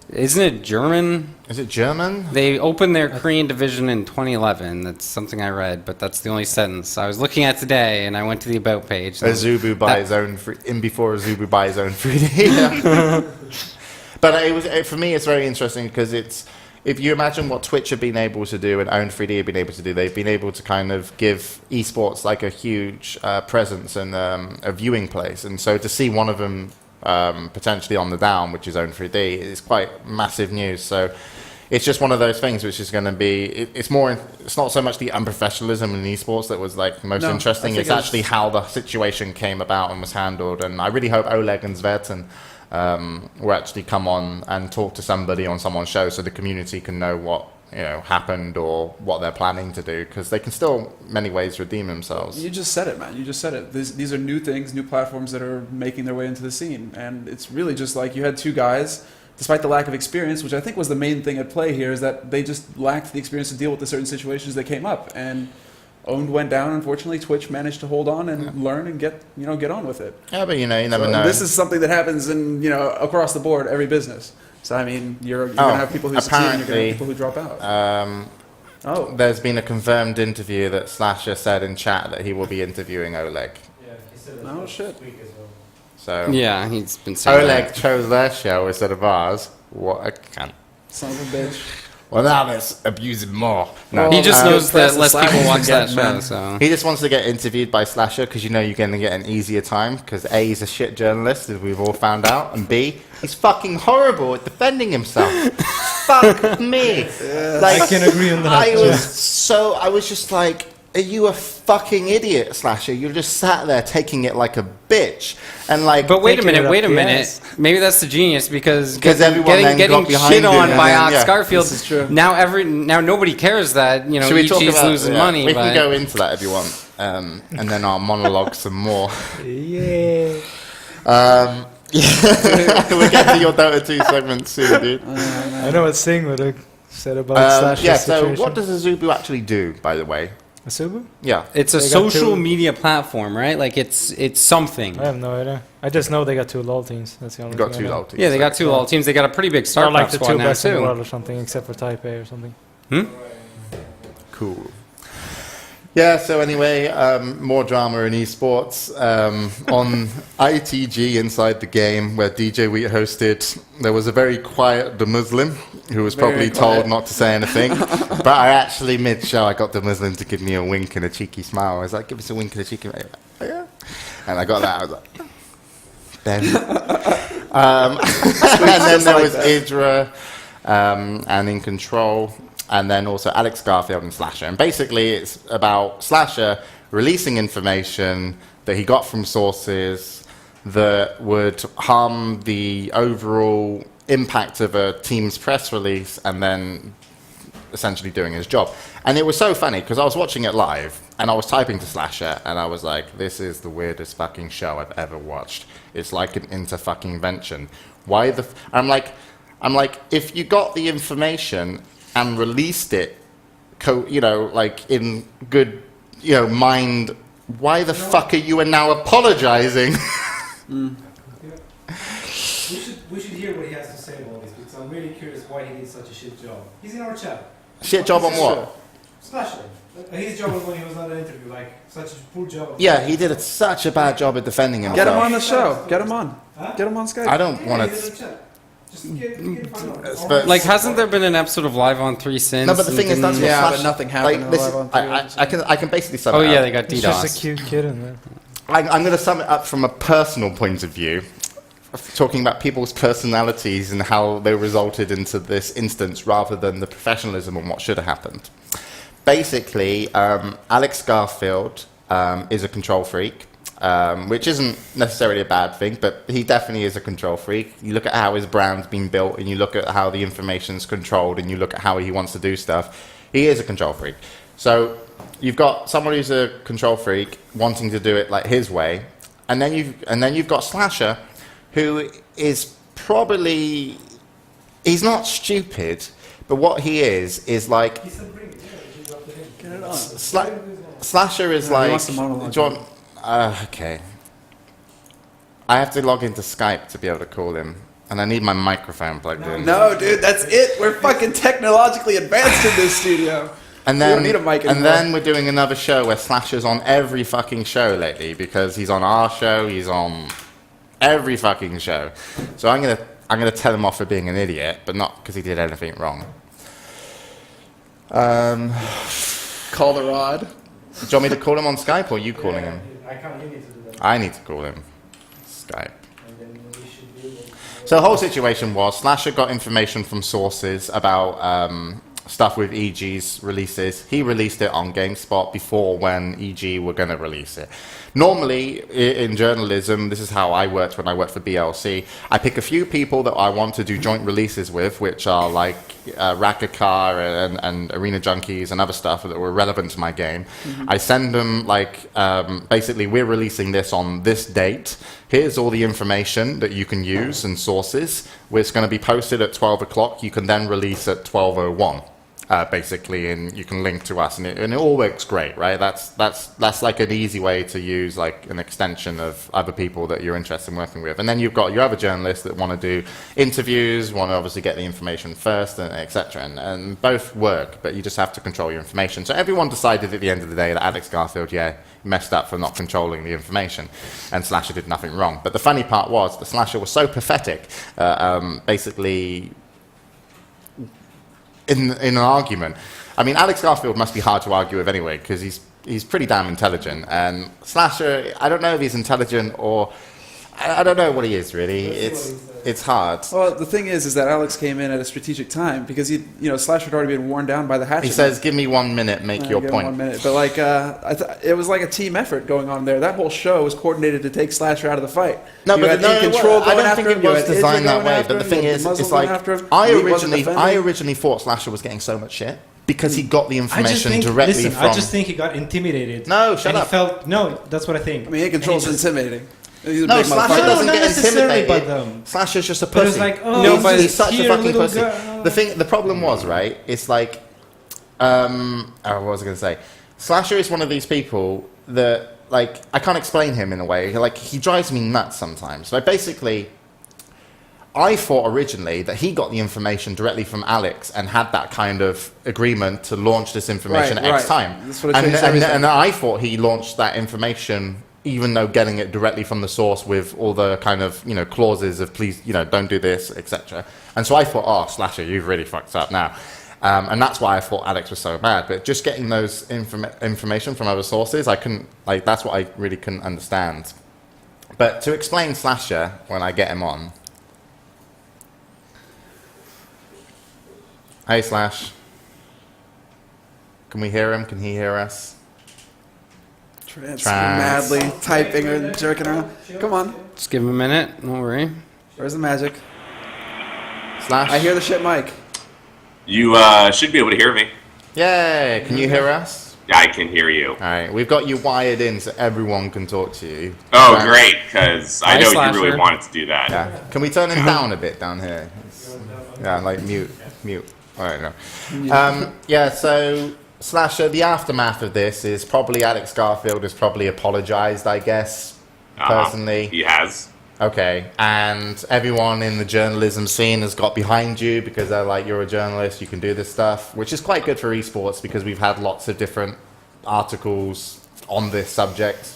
isn't it German? Is it German? They opened their Korean division in 2011. That's something I read, but that's the only sentence I was looking at today, and I went to the about page. Azubu buys own before Azubu buys own 3D. But for me, it's very interesting because if you imagine what Twitch have been able to do and Own 3D have been able to do, they've been able to kind of give esports like a huge presence and a viewing place. And so to see one of them potentially on the down, which is Own 3D, is quite massive news. So it's just one of those things which is going to be, it's not so much the unprofessionalism in esports that was like most No, interesting, I think it's actually how the situation came about and was handled. And I really hope Oleg and Zvetan will actually come on and talk to somebody on someone's show so the community can know what happened or what they're planning to do, because they can still in many ways redeem themselves. You just said it, man. You just said it. These are new things, new platforms that are making their way into the scene. And it's really just like you had two guys, despite the lack of experience, which I think was the main thing at play here, is that they just lacked the experience to deal with the certain situations that came up. And Owned went down. Unfortunately, Twitch managed to hold on and learn and get on with it. Yeah, but you never So know. this is something that happens in across the board, every business. So I mean, you're gonna have people who succeed and you're gonna have people who drop out. There's been a confirmed interview that Slasher said in chat that he will be interviewing Oleg. Yeah, he said Oh, that shit. last week as well. So Yeah, he's been saying Oleg that. chose their show instead of ours. What a cunt. Son of a bitch. Well, now there's abusing more. No. He just knows press that the less people Slackers watch that again, show, man. so... He just wants to get interviewed by Slasher because you're going to get an easier time because A, he's a shit journalist, as we've all found out, and B, He's fucking horrible at defending himself. Fuck me. Like, I can agree on that. I was just like, are you a fucking idiot, Slasher? You just sat there taking it like a bitch. And like, But wait a Taking it minute, up the ass. Maybe that's the genius because everyone then getting got behind shit him on and by then, Ox yeah. Garfield. This is true. Now nobody cares that should we talk Ichi's about losing yeah, money. We but can go into that if you want, and then I'll monologue some more. Yeah. We'll get to your Dota 2 segment soon, dude. I know what Singh would have said about Slash's Yeah. So, situation. what does Azubu actually do, by the way? Asubu? Yeah. it's a They got social two- media platform, right? Like it's something. I have no idea. I just know they got 2 LoL teams. That's the only We've got thing 2 I know. LoL teams. Yeah, they got 2 LoL teams. They got a pretty big It's not StarCraft like the squad 2 now best in the too. world or something, except for Taipei or something. Cool. Yeah, so anyway, more drama in esports. On ITG Inside the Game, where DJ Wheat hosted, there was a very quiet The Muslim who was Very probably quiet. told not to say anything. But I actually, mid-show, I got The Muslim to give me a wink and a cheeky smile. I was like, give us a wink and a cheeky smile. Oh, yeah. And I got that. I was like, then. And then there was Idra and In Control. And then also Alex Garfield and Slasher. And basically it's about Slasher releasing information that he got from sources that would harm the overall impact of a team's press release and then essentially doing his job. And it was so funny because I was watching it live and I was typing to Slasher and I was like, this is the weirdest fucking show I've ever watched. It's like an inter-fucking-vention. Why the... I'm like, if you got the information and released it, like in good, mind. Why the fuck are you now apologizing? We should hear what he has to say about this because I'm really curious why he did such a shit job. He's in our chat. Shit job on what? Slasher. His job was when he was on an interview, like such a poor job. Yeah, he did such a bad job at defending himself. Get him on the show. Get him on. Huh? Get him on Skype. I don't want He's to. in the chat. Just get but- Like, hasn't there been an episode of Live on 3 since? No, but the thing is, that's what Yeah, Slash, but nothing happened in this Live is- on I can basically sum Oh it yeah, up. they got He's just a DDoS. cute kitten, man. I'm going to sum it up from a personal point of view, talking about people's personalities and how they resulted into this instance rather than the professionalism and what should have happened. Basically, Alex Garfield is a control freak, which isn't necessarily a bad thing, but he definitely is a control freak. You look at how his brand's been built, and you look at how the information's controlled, and you look at how he wants to do stuff. He is a control freak. So you've got someone who's a control freak wanting to do it like his way, and then you've got Slasher, who is probably he's not stupid, but what he is like. Get it on. Slasher is Yeah, he like. wants to monologue. Do you want- okay. I have to log into Skype to be able to call him, and I need my microphone plugged in. No, dude, that's it. We're fucking technologically advanced in this studio. And We then, don't need a mic and anymore. then we're doing another show where Slasher's on every fucking show lately because he's on our show, he's on every fucking show. So I'm gonna tell him off for being an idiot, but not because he did anything wrong. Call the rod. Do you want me to call him on Skype or you calling him? I can't. You need to do that. I need to call him. Skype. And then we should be able to- So the whole situation was Slasher got information from sources about stuff with EG's releases. He released it on GameSpot before when EG were going to release it. Normally, in journalism, this is how I worked when I worked for BLC. I pick a few people that I want to do joint releases with, which are like Rakakar and Arena Junkies and other stuff that were relevant to my game. I send them like, basically, we're releasing this on this date. Here's all the information that you can use and sources. It's going to be posted at 12 o'clock. You can then release at 12:01. Basically, and you can link to us, and it all works great, right? That's like an easy way to use like an extension of other people that you're interested in working with. And then you've got your other journalists that want to do interviews, want to obviously get the information first, and etc. And both work, but you just have to control your information. So everyone decided at the end of the day that Alex Garfield, messed up for not controlling the information, and Slasher did nothing wrong. But the funny part was that Slasher was so pathetic, basically. In an argument, I mean, Alex Garfield must be hard to argue with anyway because he's pretty damn intelligent. And Slasher, I don't know if he's intelligent or I don't know what he is really. it's hard. Well, the thing is that Alex came in at a strategic time because Slash had already been worn down by the hatchet. He says, "Give me 1 minute, make your Give him point." 1 minute, but like it was like a team effort going on there. That whole show was coordinated to take Slasher out of the fight. No, You but had no, In Control I going don't after think him, it you was had Idris designed that going way. after But the him, thing you had is, Muzzle it's going like after him. I He wasn't defending. originally thought Slasher was getting so much shit because he got the I just information think, directly listen, from. I just think he got intimidated. No, shut and up. He felt, no, that's what I think. I mean, In Control's And he just- intimidating. He's a No, big Slasher motherfucker. doesn't not get necessarily by intimidated. them. Slasher's just a But pussy. it's like, oh, No, but he's such a here, fucking little pussy. girl. The problem was, right? It's like, what was I going to say? Slasher is one of these people that, like, I can't explain him in a way. Like, he drives me nuts sometimes. Like, basically, I thought originally that he got the information directly from Alex and had that kind of agreement to launch this information Right, at X right. time. That's what it and, changed and, everything. and I thought he launched that information even though getting it directly from the source with all the kind of, clauses of please, don't do this, etc. And so I thought, oh, Slasher, you've really fucked up now. And that's why I thought Alex was so bad. But just getting those information from other sources, I couldn't, that's what I really couldn't understand. But to explain Slasher, when I get him on. Hey, Slash. Can we hear him? Can he hear us? Madly typing and jerking around. Come on. Just give him a minute. Don't worry. Where's the magic? Slash. I hear the shit mic. You should be able to hear me. Yay! Can you hear us? I can hear you. All right, we've got you wired in so everyone can talk to you. Oh, Right. great, because I Hi, know Slasher. you really wanted to do that. Yeah. Can we turn him down a bit down here? Yeah, like mute. I don't know. Yeah, so Slasher, the aftermath of this is probably Alex Garfield has probably apologized, I guess, personally. He has. Okay, and everyone in the journalism scene has got behind you because they're like, you're a journalist, you can do this stuff, which is quite good for esports because we've had lots of different articles on this subject,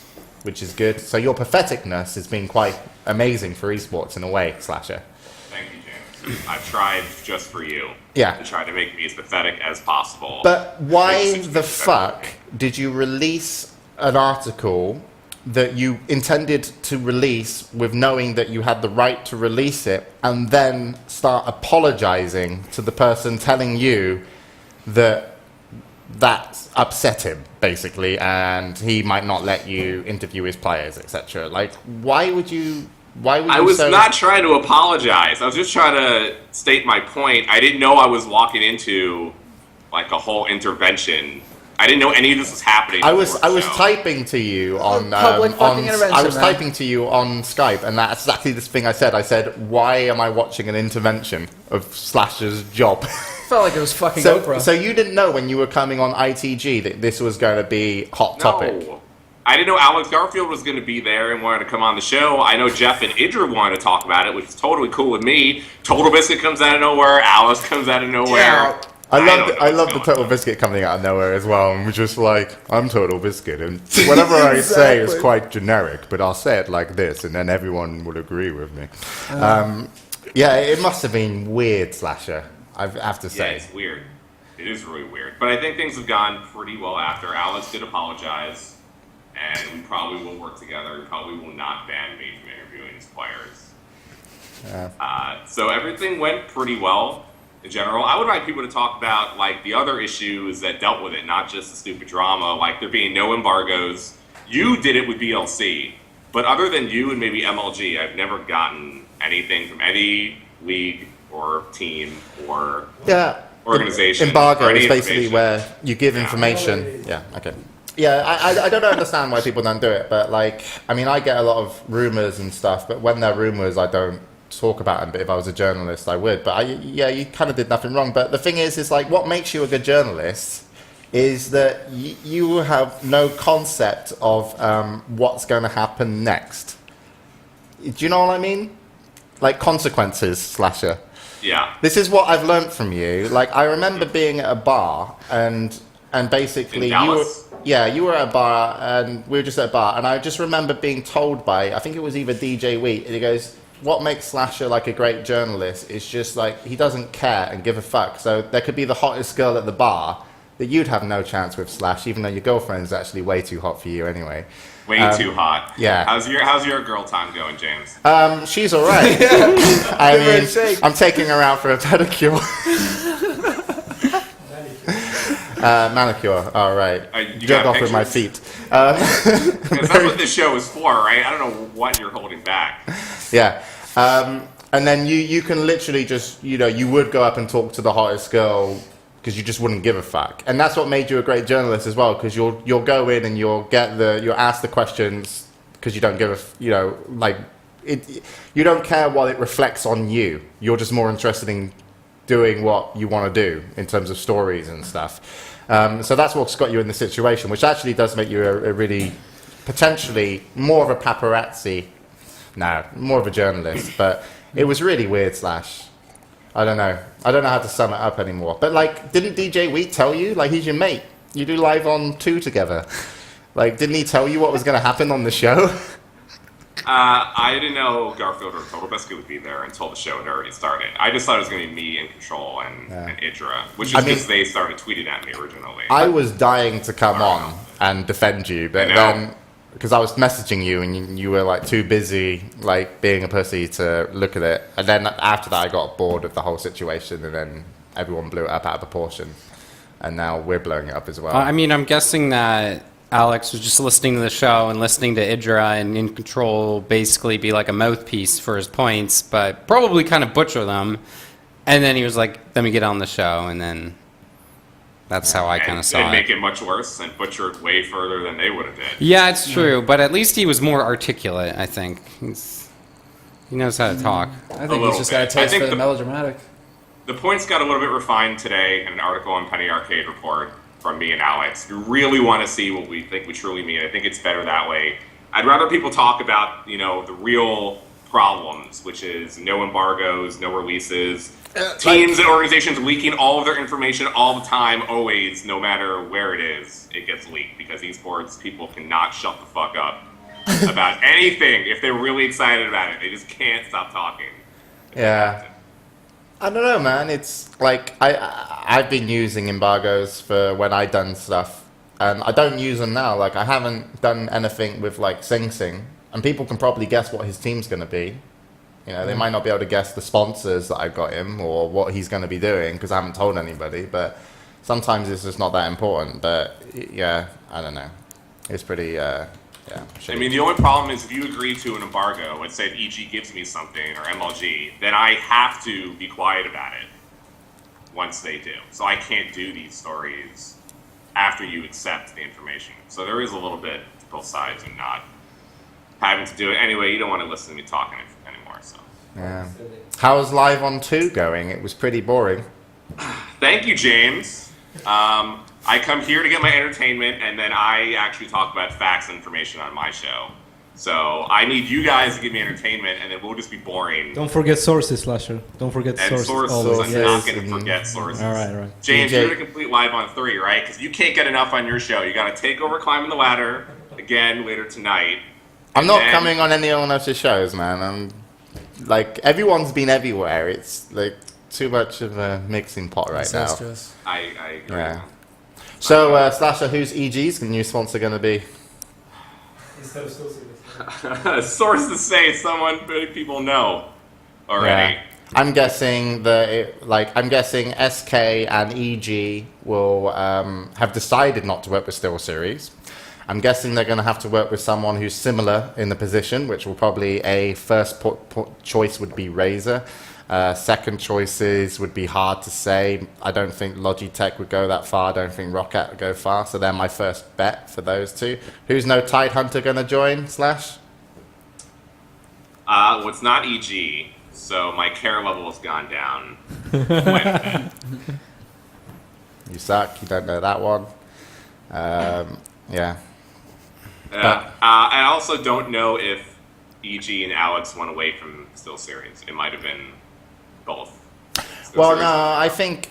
which is good. So your patheticness has been quite amazing for esports in a way, Slasher. Thank you, James. I've tried just for you. Yeah. To try to make me as pathetic as possible. But why Make the 60% fuck did you release an article that you intended to release with knowing that you had the right to release it and then start apologizing to the person telling you that upset him, basically, and he might not let you interview his players, etc. Like, why would you I was not trying to apologize. I was just trying to state my point. I didn't know I was walking into like a whole intervention. I didn't know any of this was happening. I was before the show. typing to you on Public fucking intervention, I was man. typing to you on Skype, and that's exactly the thing I said. I said, "Why am I watching an intervention of Slasher's job?" Felt like it was fucking so, Oprah. so you didn't know when you were coming on ITG that this was going to be hot topic. No. I didn't know Alex Garfield was going to be there and wanted to come on the show. I know Jeff and Idra wanted to talk about it, which is totally cool with me. Total Biscuit comes out of nowhere. Alice comes out of nowhere. Yeah. I love the Total Biscuit coming out of nowhere as well, and we're just like, I'm Total Biscuit, and whatever I say is quite generic, but I'll say it like this, and then everyone will agree with me. Yeah, it must have been weird, Slasher, I have to Yeah, say. it's weird. It is really weird. But I think things have gone pretty well after. Alex did apologize, and we probably will work together. We probably will not ban me from interviewing his players. So everything went pretty well in general. I would like people to talk about like the other issues that dealt with it, not just the stupid drama, like there being no embargoes. You did it with BLC, but other than you and maybe MLG, I've never gotten anything from any league or team or Yeah. organization. Embargo or any is basically information. where you give information. Yeah, okay. Yeah, I don't understand why people don't do it, but like, I mean, I get a lot of rumors and stuff, but when they're rumors, I don't talk about them. But if I was a journalist, I would. But you kind of did nothing wrong. But the thing is like, what makes you a good journalist is that you have no concept of what's going to happen next. Do you know what I mean? Like consequences, Slasher. Yeah. This is what I've learned from you. Like, I remember being at a bar and basically In you were, Dallas? yeah, you were at a bar and we were just at a bar and I just remember being told by, I think it was either DJ Wheat, and he goes, what makes Slasher like a great journalist is just like, he doesn't care and give a fuck. So there could be the hottest girl at the bar. that you'd have no chance with Slash, even though your girlfriend's actually way too hot for you anyway. Way too hot. Yeah. How's your girl time going, James? She's all right. I mean, I'm taking her out for a pedicure. Manicure. All right. You Jerk got off with my pictures? feet. Because that's what this show is for, right? I don't know what you're holding back. Yeah. And then you can literally just, you would go up and talk to the hottest girl because you just wouldn't give a fuck. And that's what made you a great journalist as well, because you'll go in and you'll ask the questions because you don't give you don't care what it reflects on you. You're just more interested in doing what you want to do in terms of stories and stuff. So that's what's got you in the situation, which actually does make you a really potentially more of a paparazzi. No, more of a journalist. But it was really weird, Slash. I don't know how to sum it up anymore. But didn't DJ Wheat tell you? He's your mate. You do live on 2 together. Didn't he tell you what was going to happen on the show? I didn't know Garfield or Total Biscuit would be there until the show had already started. I just thought it was going to be me in Control and Idra, which is because they started tweeting at me originally. I was dying to come on and defend you, but then because I was messaging you and you were too busy being a pussy to look at it, and then after that I got bored of the whole situation, and then everyone blew it up out of proportion, and now we're blowing it up as well. I mean, I'm guessing that Alex was just listening to the show and listening to Idra and In Control basically be like a mouthpiece for his points, but probably kind of butcher them. And then he was like, let me get on the show, and then that's how I kind of saw it. And make it much worse and butcher it way further than they would have did. Yeah, it's true, but at least he was more articulate, I think. He knows how to talk. I think he's just got a taste for the melodramatic. The points got a little bit refined today in an article on Penny Arcade Report from me and Alex. If you really want to see what we think we truly mean, I think it's better that way. I'd rather people talk about, the real problems, which is no embargoes, no releases, teams and organizations leaking all of their information all the time, always, no matter where it is, it gets leaked, because esports people cannot shut the fuck up about anything. If they're really excited about it, they just can't stop talking. Yeah. I don't know, man. It's I've been using embargoes for when I done stuff, and I don't use them now. I haven't done anything with Sing Sing, and people can probably guess what his team's going to be. They might not be able to guess the sponsors that I got him or what he's going to be doing because I haven't told anybody. But sometimes it's just not that important. But yeah, I don't know. It's pretty. I mean, the only problem is if you agree to an embargo, let's say if EG gives me something, or MLG, then I have to be quiet about it once they do. So I can't do these stories after you accept the information. So there is a little bit to both sides and not having to do it. Anyway, you don't want to listen to me talking anymore. So. Yeah. How's Live on 2 going? It was pretty boring. Thank you, James. I come here to get my entertainment, and then I actually talk about facts and information on my show. So I need you guys to give me entertainment, and then we'll just be boring. Don't forget sources, Slasher. Don't forget sources. I'm not going to forget sources. All right. James, you're going to complete Live on 3, right? Because you can't get enough on your show. You got to take over Climbing the Ladder again later tonight. I'm not coming on anyone else's shows, man. I'm everyone's been everywhere. It's too much of a mixing pot right now. I agree. Yeah. So, Slasher, who's EG's new sponsor going to be? Sources say someone people know already. Yeah. I'm guessing SK and EG will have decided not to work with SteelSeries. I'm guessing they're going to have to work with someone who's similar in the position, which will probably first choice would be Razer. Second choices would be hard to say. I don't think Logitech would go that far. I don't think Rocket would go far. So they're my first bet for those two. Who's no Tidehunter going to join, Slash? Well, it's not EG, so my care level has gone down. You suck. You don't know that one. Yeah. I also don't know if EG and Alex went away from SteelSeries. It might have been both. Well, no, I think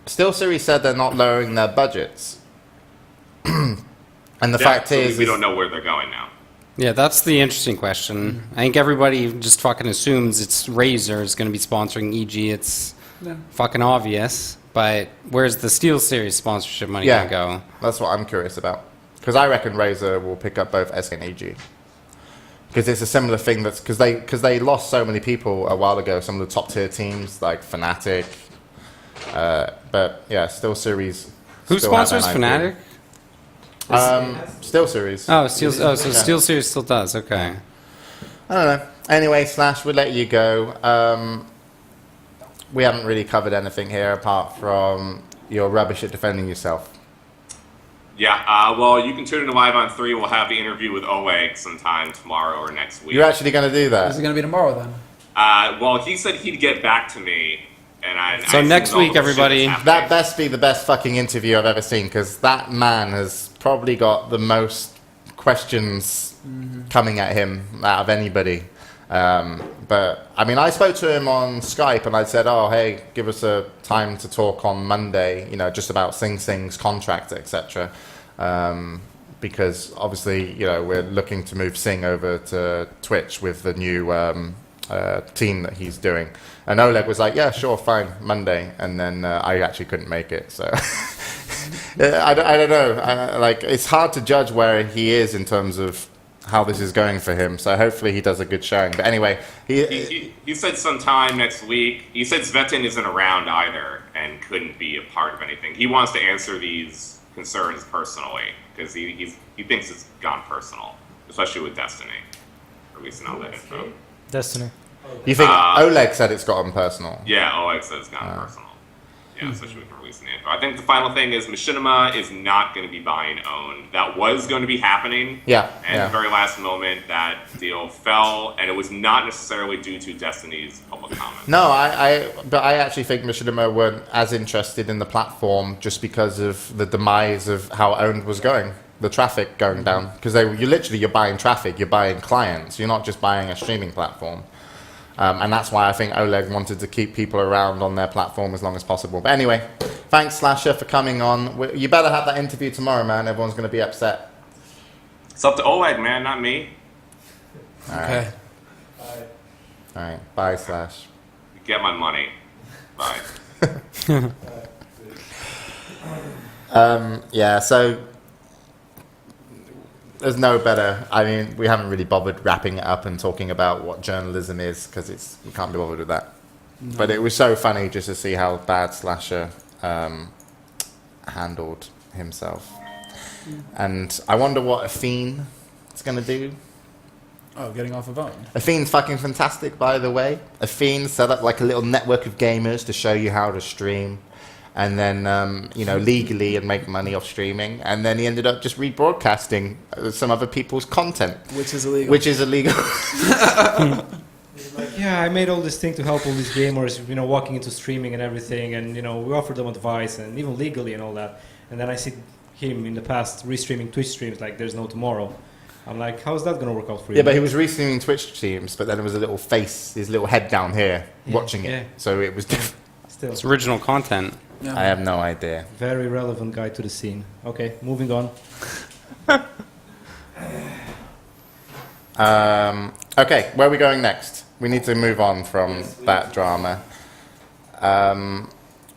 SteelSeries said they're not lowering their budgets, and the fact is we don't know where they're going now. Yeah, that's the interesting question. I think everybody just fucking assumes it's Razer is going to be sponsoring EG. It's fucking obvious. But where's the Steel Series sponsorship money Yeah. gonna go? That's what I'm curious about. Because I reckon Razer will pick up both SK and AG. Because it's a similar thing that's because they lost so many people a while ago. Some of the top tier teams like Fnatic, but yeah, Steel Series. Who still have sponsors an IP. Fnatic? Steel Series. Oh, Steel. Oh, so Yeah. Steel Series still does. Okay. I don't know. Anyway, Slash, we'll let you go. We haven't really covered anything here apart from your rubbish at defending yourself. Yeah, well, you can tune in to Live on 3. We'll have the interview with Oleg sometime tomorrow or next week. You're actually going to do Is it that? going to be tomorrow then? Well, he said he'd get back to me, and I. So I next assumed all week, the shit everybody. that's That happening. best be the best fucking interview I've ever seen because that man has probably got the most questions coming at him out of anybody. But I mean, I spoke to him on Skype and I said, "Oh, hey, give us a time to talk on Monday. You know, just about Sing Sing's contract, etc." Because obviously, you know, we're looking to move Sing over to Twitch with the new team that he's doing. And Oleg was like, "Yeah, sure, fine, Monday." And then I actually couldn't make it, so I don't know. Like, it's hard to judge where he is in terms of how this is going for him. So hopefully he does a good showing. But anyway, He said sometime next week. He said Svetin isn't around either and couldn't be a part of anything. He wants to answer these concerns personally because he thinks it's gone personal, especially with Destiny, releasing all that info. Destiny. you think Oleg said it's gotten personal? Yeah, Oleg said it's gone personal. Yeah, especially with releasing the info. I think the final thing is Machinima is not going to be buying own. That was going to be happening. Yeah, And at the very last moment, that deal fell, and it was not necessarily due to Destiny's public comment. No, but I actually think Machinima weren't as interested in the platform just because of the demise of how owned was going, the traffic going down. Because you're buying traffic, you're buying clients, you're not just buying a streaming platform. And that's why I think Oleg wanted to keep people around on their platform as long as possible. But anyway, thanks Slasher for coming on. You better have that interview tomorrow, man. Everyone's going to be upset. It's up to Oleg, man, not me. All right. Okay. All right. Bye, Slash. Get my money. Bye. Yeah, so there's no better. I mean, we haven't really bothered wrapping it up and talking about what journalism is because we can't be bothered with that. No. But it was so funny just to see how bad Slasher handled himself. And I wonder what Athene is going to do. Oh, getting off a phone. Athene's fucking fantastic, by the way. Athene set up like a little network of gamers to show you how to stream. And then, legally and make money off streaming. And then he ended up just rebroadcasting some other people's content. Which is illegal. Which is illegal. Yeah, I made all this thing to help all these gamers, walking into streaming and everything. And, we offered them advice and even legally and all that. And then I see him in the past restreaming Twitch streams like there's no tomorrow. I'm like, how's that going to work out for you? Yeah, but he was restreaming Twitch streams, but then it was a little face, his little head down here, watching it. yeah. So it was different. Still, It's original content. Yeah. I have no idea. very relevant guy to the scene. Okay, moving on. Okay, where are we going next? We need to move on from that drama.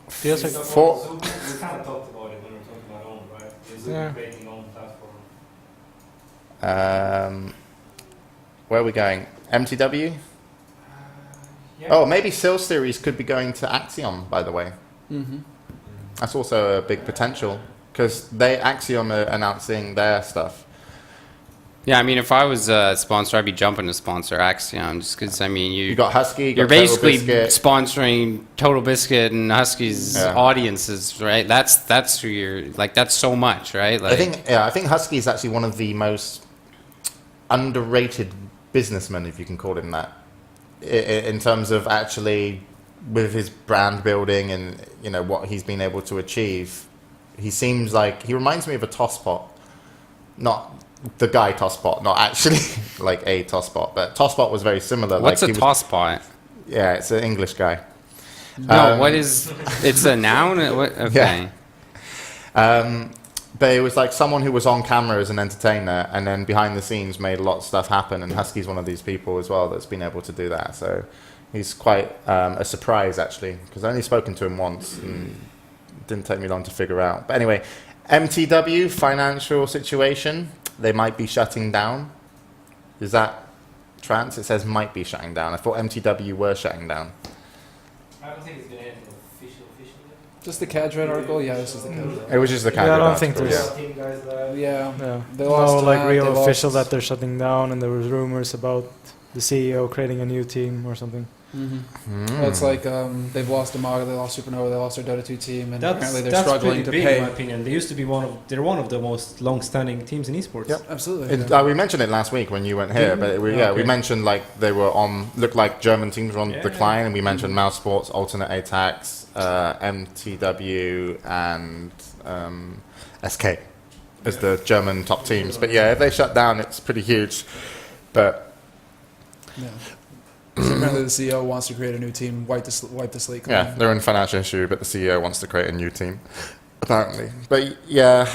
Feels like We kind of talked about it when we were talking about own, right? Yeah. Creating own platform. Where are we going? MTW? Yeah. Oh, maybe Seal Series could be going to Axiom, by the way. Mm-hmm. That's also a big potential because Axiom are announcing their stuff. Yeah, I mean, if I was a sponsor, I'd be jumping to sponsor Axiom just because, You got Husky, you got you're Total basically Biscuit. sponsoring Total Biscuit and Husky's Yeah. audiences, right? That's who you're like. That's so much, right? Like, I think Husky is actually one of the most underrated businessmen, if you can call him that, in terms of actually with his brand building and what he's been able to achieve. He seems like he reminds me of a Tosspot, not the guy Tosspot, not actually like a Tosspot, but Tosspot was very similar. what's like a toss pot? Yeah, it's an English guy. No, what is? It's a noun. What, okay. But it was like someone who was on camera as an entertainer and then behind the scenes made a lot of stuff happen. And Husky's one of these people as well that's been able to do that. So he's quite a surprise, actually, because I've only spoken to him once. And didn't take me long to figure out. But anyway, MTW financial situation. They might be shutting down. Is that trans? It says might be shutting down. I thought MTW were shutting down. I don't think it's been anything official. Just the Cadred article? Yeah, this is the Cadred. It was just the Yeah, I don't candidate think article, there's- Yeah. Yeah. They No, lost like Matt, real they official lost- that they're shutting down, and there was rumors about the CEO creating a new team or something. Well, it's like they've lost Amaga, they lost Supernova, they lost their Dota 2 team, and apparently they're that's struggling pretty to big, pay. in my opinion. They used to be they're one of the most long-standing teams in esports. Yep. Absolutely. We mentioned it last week when you weren't here, but we Okay. mentioned like they were on, looked like German teams were on Yeah. decline, and we mentioned Mouse Sports, Alternate Attacks, MTW, and SK as the German top teams. But yeah, if they shut down, it's pretty huge. But Yeah. So apparently the CEO wants to create a new team, wipe the slate clean. yeah, they're in financial issue, but the CEO wants to create a new team, apparently. But yeah,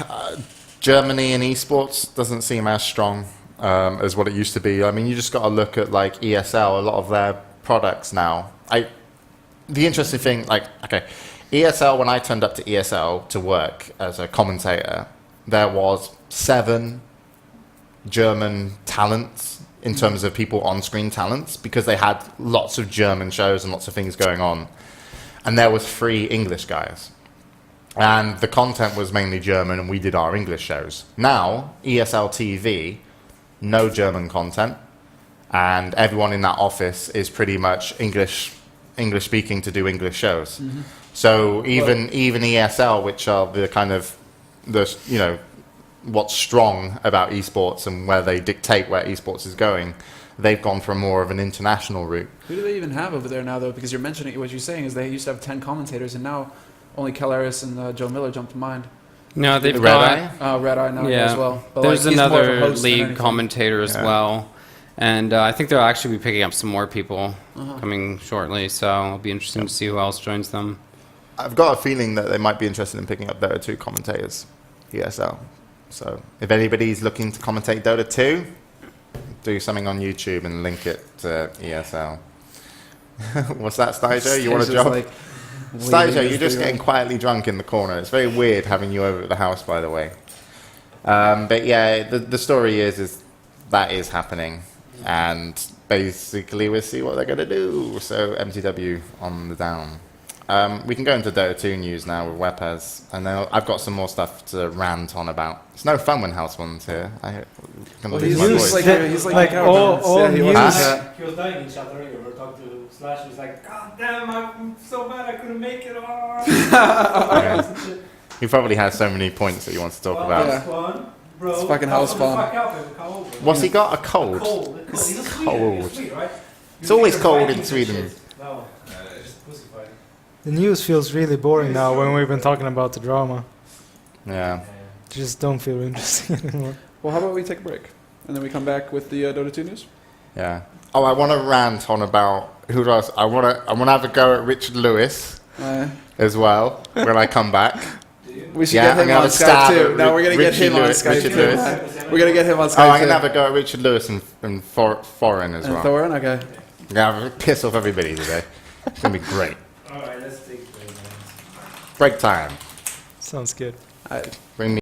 Germany in esports doesn't seem as strong as what it used to be. I mean, you just got to look at like ESL, a lot of their products now. The interesting thing, like, okay, ESL, when I turned up to ESL to work as a commentator, there was 7 German talents in terms of people on-screen talents, because they had lots of German shows and lots of things going on. And there was 3 English guys. And the content was mainly German, and we did our English shows. Now, ESL TV, no German content, and everyone in that office is pretty much English speaking to do English shows. So even ESL, which are the kind of what's strong about esports and where they dictate where esports is going, they've gone for more of an international route. Who do they even have over there now, though? Because you're mentioning, what you're saying is they used to have 10 commentators, and now only Kelleris and Joe Miller jump to mind. No, they've Red got Eye? Red Eye now yeah. as well. But There's like, he's more of a another host than league anything. commentator as Yeah. well, and I think they'll actually be picking up some more people coming shortly. So it'll be interesting to see who else joins them. I've got a feeling that they might be interested in picking up Dota 2 commentators, ESL. So if anybody's looking to commentate Dota 2, do something on YouTube and link it to ESL. What's that, Styjo? You want a He's just job? like, Styjo, leaving you're his just three-round. getting quietly drunk in the corner. It's very weird having you over at the house, by the way. But yeah, the story is that is happening. And basically we'll see what they're going to do. So MTW on the down. We can go into Dota 2 news now with Weppas, and then I've got some more stuff to rant on about. It's no fun when House One's here. I'm gonna lose my he's voice. like all he news- wants to- He was dying in chat earlier. We were talking to Slash. He's like, God damn, I'm so mad I couldn't make it. He probably has so many points that he wants to talk about. Yeah. Bro, It's fucking house fun. What's he got? A cold? Cold. He's Cold. Swede, right? It's always cold in Sweden. No. Just pussified. The news feels really boring now when we've been talking about the drama. Yeah. Just don't feel interesting anymore. Well, how about we take a break, and then we come back with the Dota 2 news? Yeah. Oh, I want to rant on about who else. I want to have a go at Richard Lewis as well when I come back. We should Yeah, get I'm him gonna on have a stab Skype too. at No, we're gonna get Richard him on Lewis- Skype Richard too. Lewis. We're gonna get him on Skype Oh, I'm too. gonna have a go at Richard Lewis and Foreign as And well. Thorin, okay. I'm gonna have a piss off everybody today. It's gonna be great. Alright, let's take a break. Break time. Sounds good. Bring me